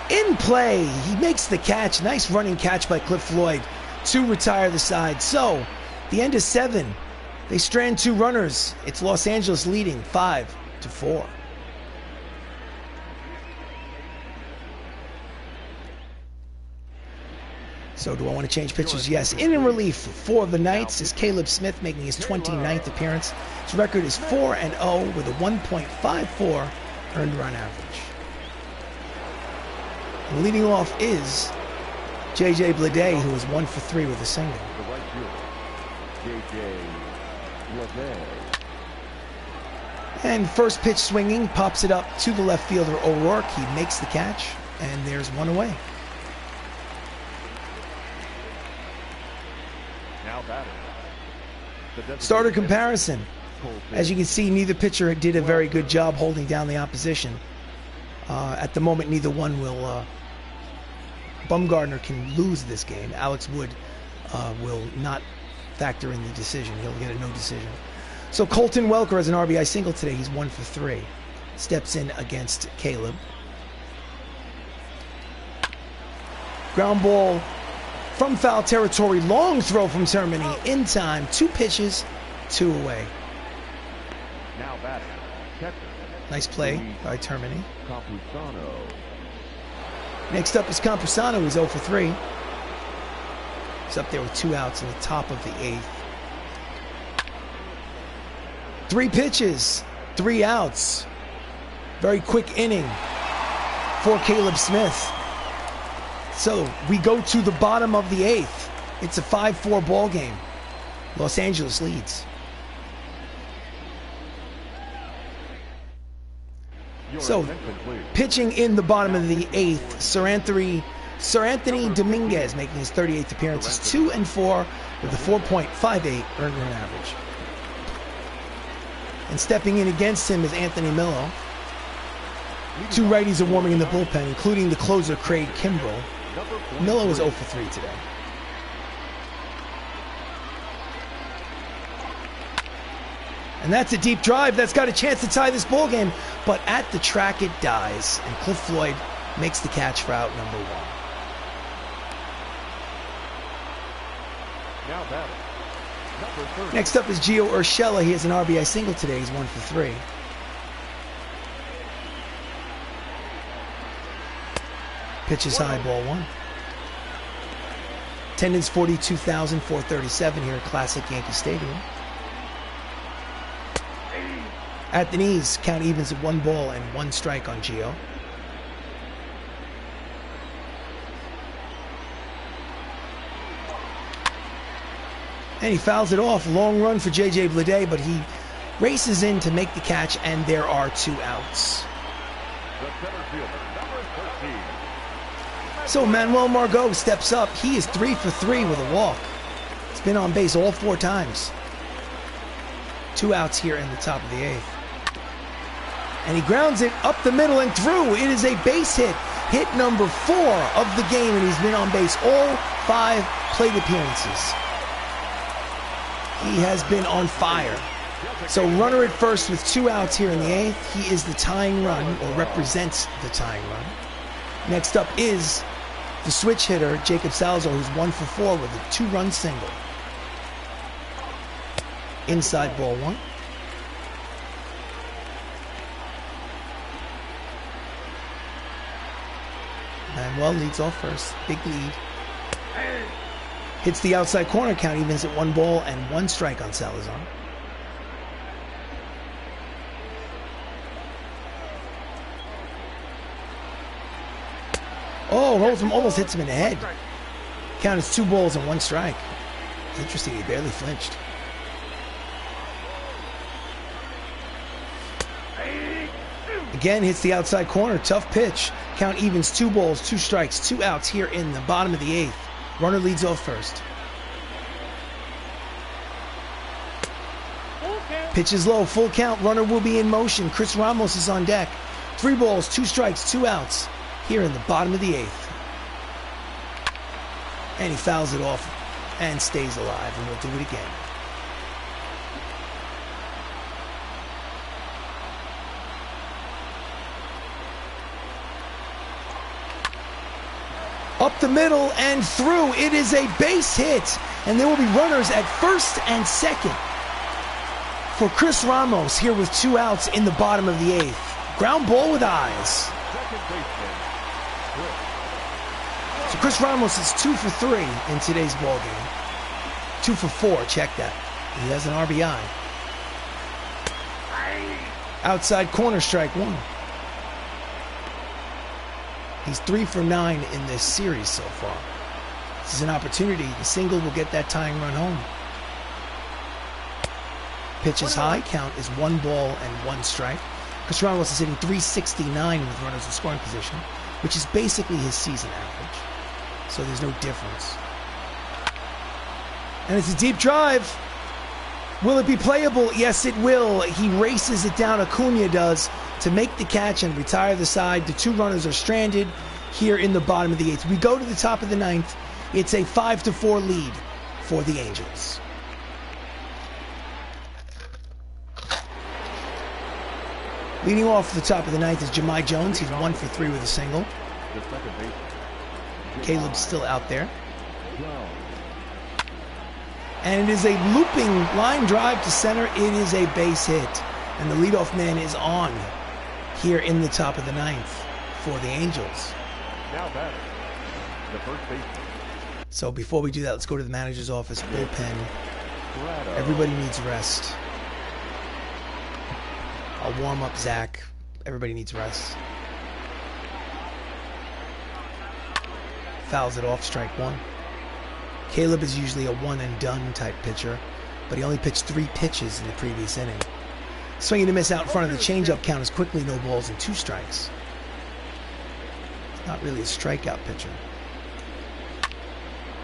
in play. He makes the catch. Nice running catch by Cliff Floyd to retire the side. So, the end is 7. They strand 2 runners. It's Los Angeles leading 5-4. So do I want to change pitchers? Yes. In relief for the Knights is Caleb Smith, making his 29th appearance. His record is 4-0 with a 1.54 earned run average. And leading off is J.J. Bleday, who is 1 for 3 with a single. The right fielder, J.J. Bleday. And first pitch swinging, pops it up to the left fielder O'Rourke. He makes the catch, and there's 1 away. Now batting. Starter comparison. As you can see, neither pitcher did a very good job holding down the opposition. At the moment, neither one will. Bumgardner can lose this game. Alex Wood will not factor in the decision. He'll get a no decision. So Colton Welker has an RBI single today. He's 1 for 3. Steps in against Caleb. Ground ball from foul territory. Long throw from Termini. In time. 2 pitches, 2 away. Now batting. Catcher. Nice play by Termini. Campusano. Next up is Campusano, who's 0 for 3. He's up there with 2 outs in the top of the 8th. 3 pitches, 3 outs. Very quick inning for Caleb Smith. So we go to the bottom of the 8th. It's a 5-4 ball game. Los Angeles leads. So, pitching in the bottom of the 8th, Sir Anthony Dominguez making his 38th appearance. Is 2-4 with a 4.58 earned run average. And stepping in against him is Anthony Millo. 2 righties are warming in the bullpen, including the closer Craig Kimbrell. Millo is 0 for 3 today. And that's a deep drive that's got a chance to tie this ball game. But at the track, it dies. And Cliff Floyd makes the catch for out number 1. Now batting. Number 30. Next up is Gio Urshella. He has an RBI single today. He's 1 for 3. Pitch is high, ball 1. Attendance 42,437 here at Classic Yankee Stadium. At the knees, count evens at 1 ball and 1 strike on Gio. And he fouls it off. Long run for J.J. Bleday, but he races in to make the catch, and there are 2 outs. The center fielder, number 13. So Manuel Margot steps up. He is 3 for 3 with a walk. He's been on base all 4 times. 2 outs here in the top of the 8th. And he grounds it up the middle and through. It is a base hit. Hit number 4 of the game, and he's been on base all 5 plate appearances. He has been on fire. So runner at first with 2 outs here in the 8th. He is the tying run, or represents the tying run. Next up is the switch hitter, Jacob Salazar, who's 1 for 4 with a 2-run single. Inside ball 1. Manuel leads off first. Big lead. Hits the outside corner, count evens at 1 ball and 1 strike on Salazar. Oh, almost hits him in the head. Count is 2 balls and 1 strike. It's interesting, he barely flinched. Again, hits the outside corner. Tough pitch. Count evens 2 balls, 2 strikes, 2 outs here in the bottom of the 8th. Runner leads off first. Pitch is low. Full count. Runner will be in motion. Chris Ramos is on deck. 3 balls, 2 strikes, 2 outs here in the bottom of the 8th. And he fouls it off and stays alive. And we'll do it again. Up the middle and through. It is a base hit. And there will be runners at first and second for Chris Ramos here with 2 outs in the bottom of the 8th. Ground ball with eyes. So Chris Ramos is 2 for 3 in today's ball game. 2 for 4, check that. He has an RBI. Outside corner, strike 1. He's 3 for 9 in this series so far. This is an opportunity. The single will get that tying run home. Pitch is high. Count is 1 ball and 1 strike. Chris Ramos is hitting .369 with runners in scoring position, which is basically his season average. So there's no difference. And it's a deep drive. Will it be playable? Yes, it will. He races it down. Acuna does, to make the catch and retire the side. The 2 runners are stranded here in the bottom of the 8th. We go to the top of the 9th. It's a 5-4 lead for the Angels. Leading off the top of the 9th is Jahmai Jones. He's 1 for 3 with a single. Caleb's still out there. And it is a looping line drive to center. It is a base hit. And the leadoff man is on here in the top of the 9th for the Angels. Now batting, the first baseman. So before we do that, let's go to the manager's office. Bullpen. Everybody needs rest. I'll warm up Zach. Everybody needs rest. Fouls it off, strike 1. Caleb is usually a one-and-done type pitcher, but he only pitched 3 pitches in the previous inning. Swinging to miss out in front of the changeup, count is quickly no balls and 2 strikes. It's not really a strikeout pitcher.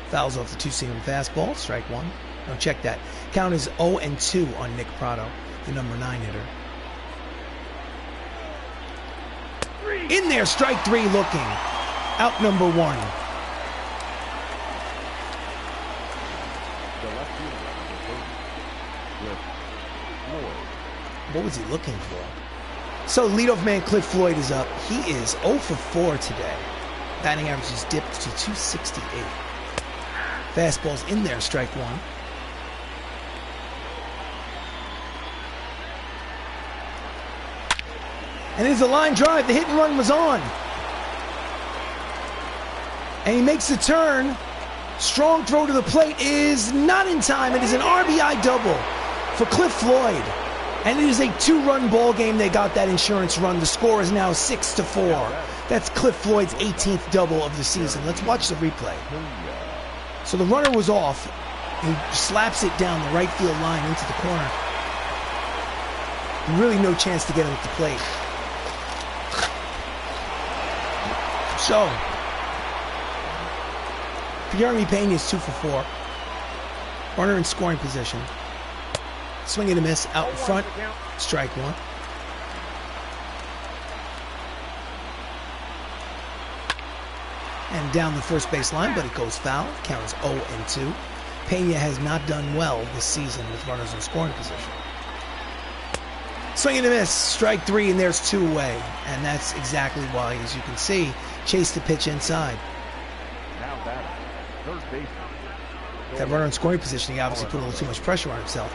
Fouls off the 2-seam fastball, strike 1. Now check that. Count is 0-2 on Nick Prado, the number 9 hitter. In there, strike 3 looking. Out number 1. What was he looking for? So leadoff man Cliff Floyd is up. He is 0 for 4 today. Batting average is dipped to .268. Fastball's in there, strike 1. And there's a line drive. The hit and run was on. And he makes the turn. Strong throw to the plate is not in time. It is an RBI double for Cliff Floyd. And it is a 2-run ball game. They got that insurance run. The score is now 6-4. That's Cliff Floyd's 18th double of the season. Let's watch the replay. So the runner was off. He slaps it down the right field line into the corner. Really no chance to get him at the plate. So, Jeremy Pena is 2 for 4. Runner in scoring position. Swing and a miss out in front. Strike one. And down the first base line, but it goes foul. Count is 0-2. Pena has not done well this season with runners in scoring position. Swing and a miss. Strike three, and there's 2 away. And that's exactly why, as you can see, chased the pitch inside. Now batting, third baseman. That runner in scoring position, he obviously put a little too much pressure on himself.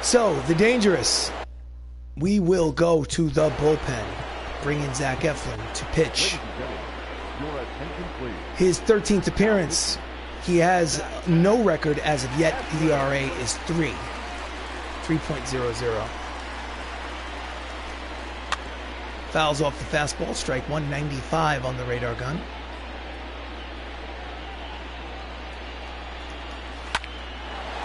So, the dangerous. We will go to the bullpen. Bring in Zach Eflin to pitch. Ladies and gentlemen, your attention please. His 13th appearance. He has no record as of yet. ERA is 3.00. Fouls off the fastball. Strike 195 on the radar gun.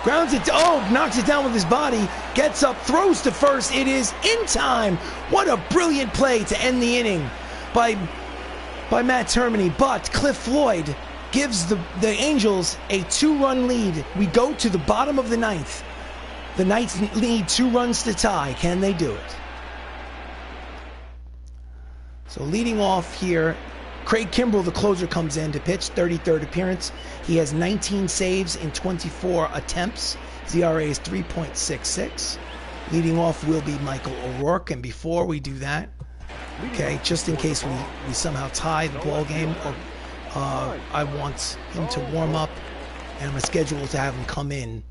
Grounds it. Oh, knocks it down with his body. Gets up, throws to first. It is in time. What a brilliant play to end the inning by Matt Termini. But Cliff Floyd gives the Angels a 2-run lead. We go to the bottom of the ninth. The Knights need 2 runs to tie. Can they do it? So leading off here, Craig Kimbrell, the closer, comes in to pitch. 33rd appearance. He has 19 saves in 24 attempts. His ERA is 3.66. Leading off will be Michael O'Rourke. And before we do that, okay, just in case we somehow tie the ball game, or I want him to warm up, and I'm scheduled to have him come in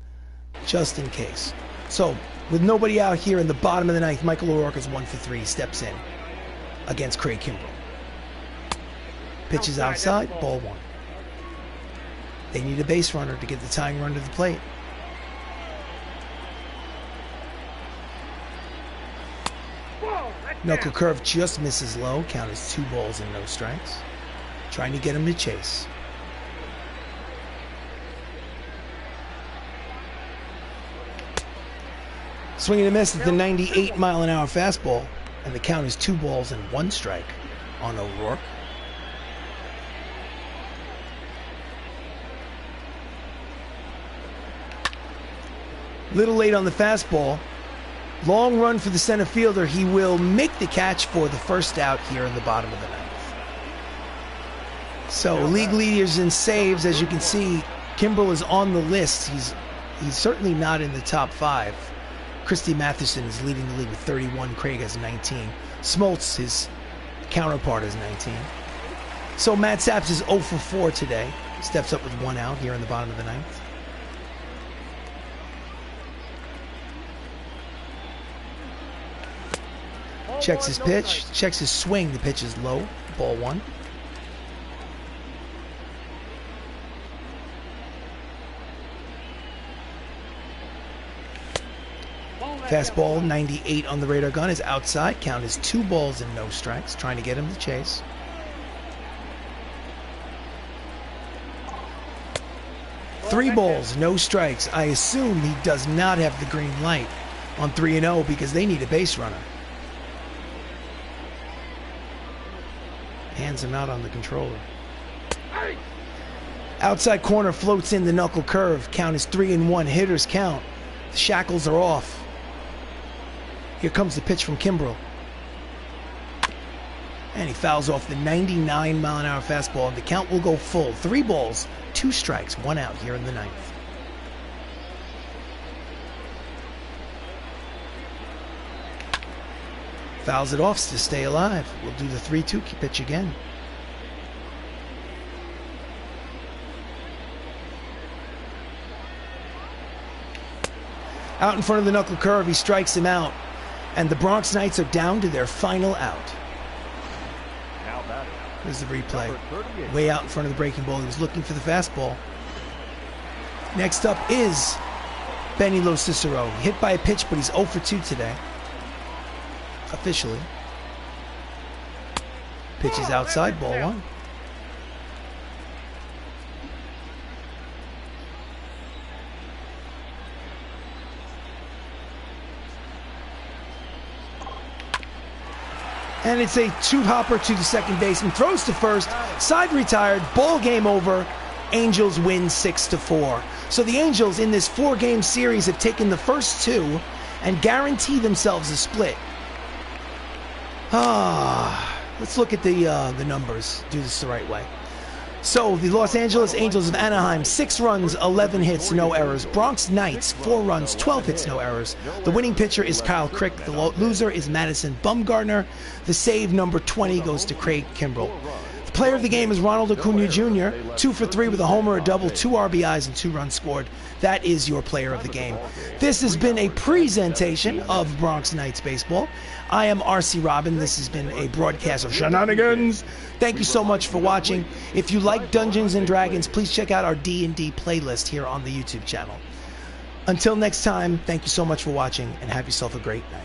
just in case. So with nobody out here in the bottom of the ninth, Michael O'Rourke is 1 for 3. He steps in against Craig Kimbrell. Pitches outside, ball 1. They need a base runner to get the tying run to the plate. Knuckle curve just misses low. Count is 2 balls and no strikes. Trying to get him to chase. Swinging a miss at the 98-mile-an-hour fastball. And the count is 2 balls and 1 strike on O'Rourke. Little late on the fastball. Long run for the center fielder. He will make the catch for the first out here in the bottom of the ninth. So league leaders in saves, as you can see, Kimbrell is on the list. He's certainly not in the top 5. Christy Matheson is leading the league with 31. Craig has 19. Smoltz, his counterpart, has 19. So Matt Saps is 0 for 4 today. Steps up with 1 out here in the bottom of the ninth. Checks his pitch, checks his swing. The pitch is low. Ball 1. Fastball 98 on the radar gun is outside. Count is 2 balls and no strikes. Trying to get him to chase. Three balls, no strikes. I assume he does not have the green light on 3-0 because they need a base runner. Hands him out on the controller. Outside corner floats in the knuckle curve. Count is 3-1. Hitters count. The shackles are off. Here comes the pitch from Kimbrell. And he fouls off the 99-mile-an-hour fastball, and the count will go full. 3 balls, 2 strikes, 1 out here in the ninth. Fouls it off to stay alive. We'll do the 3-2 pitch again. Out in front of the knuckle curve, he strikes him out. And the Bronx Knights are down to their final out. Here's the replay. Way out in front of the breaking ball. He was looking for the fastball. Next up is Benny Lo Cicero. Hit by a pitch, but he's 0 for 2 today. Officially. Pitch is outside, ball 1. And it's a two-hopper to the second baseman. Throws to first. Side retired. Ball game over. Angels win 6-4. So the Angels in this 4-game series have taken the first 2 and guarantee themselves a split. Let's look at the numbers. Do this the right way. So the Los Angeles Angels of Anaheim, 6 runs, 11 hits, no errors. Bronx Knights, 4 runs, 12 hits, no errors. The winning pitcher is Kyle Crick. The loser is Madison Bumgarner. The save number 20 goes to Craig Kimbrell. The player of the game is Ronald Acuna Jr., 2 for 3 with a homer, a double, 2 RBIs, and 2 runs scored. That is your player of the game. This has been a presentation of Bronx Knights Baseball. I am RC Robbin. This has been a broadcast of Shenanigans. Thank you so much for watching. If you like Dungeons & Dragons, please check out our D&D playlist here on the YouTube channel. Until next time, thank you so much for watching, and have yourself a great night.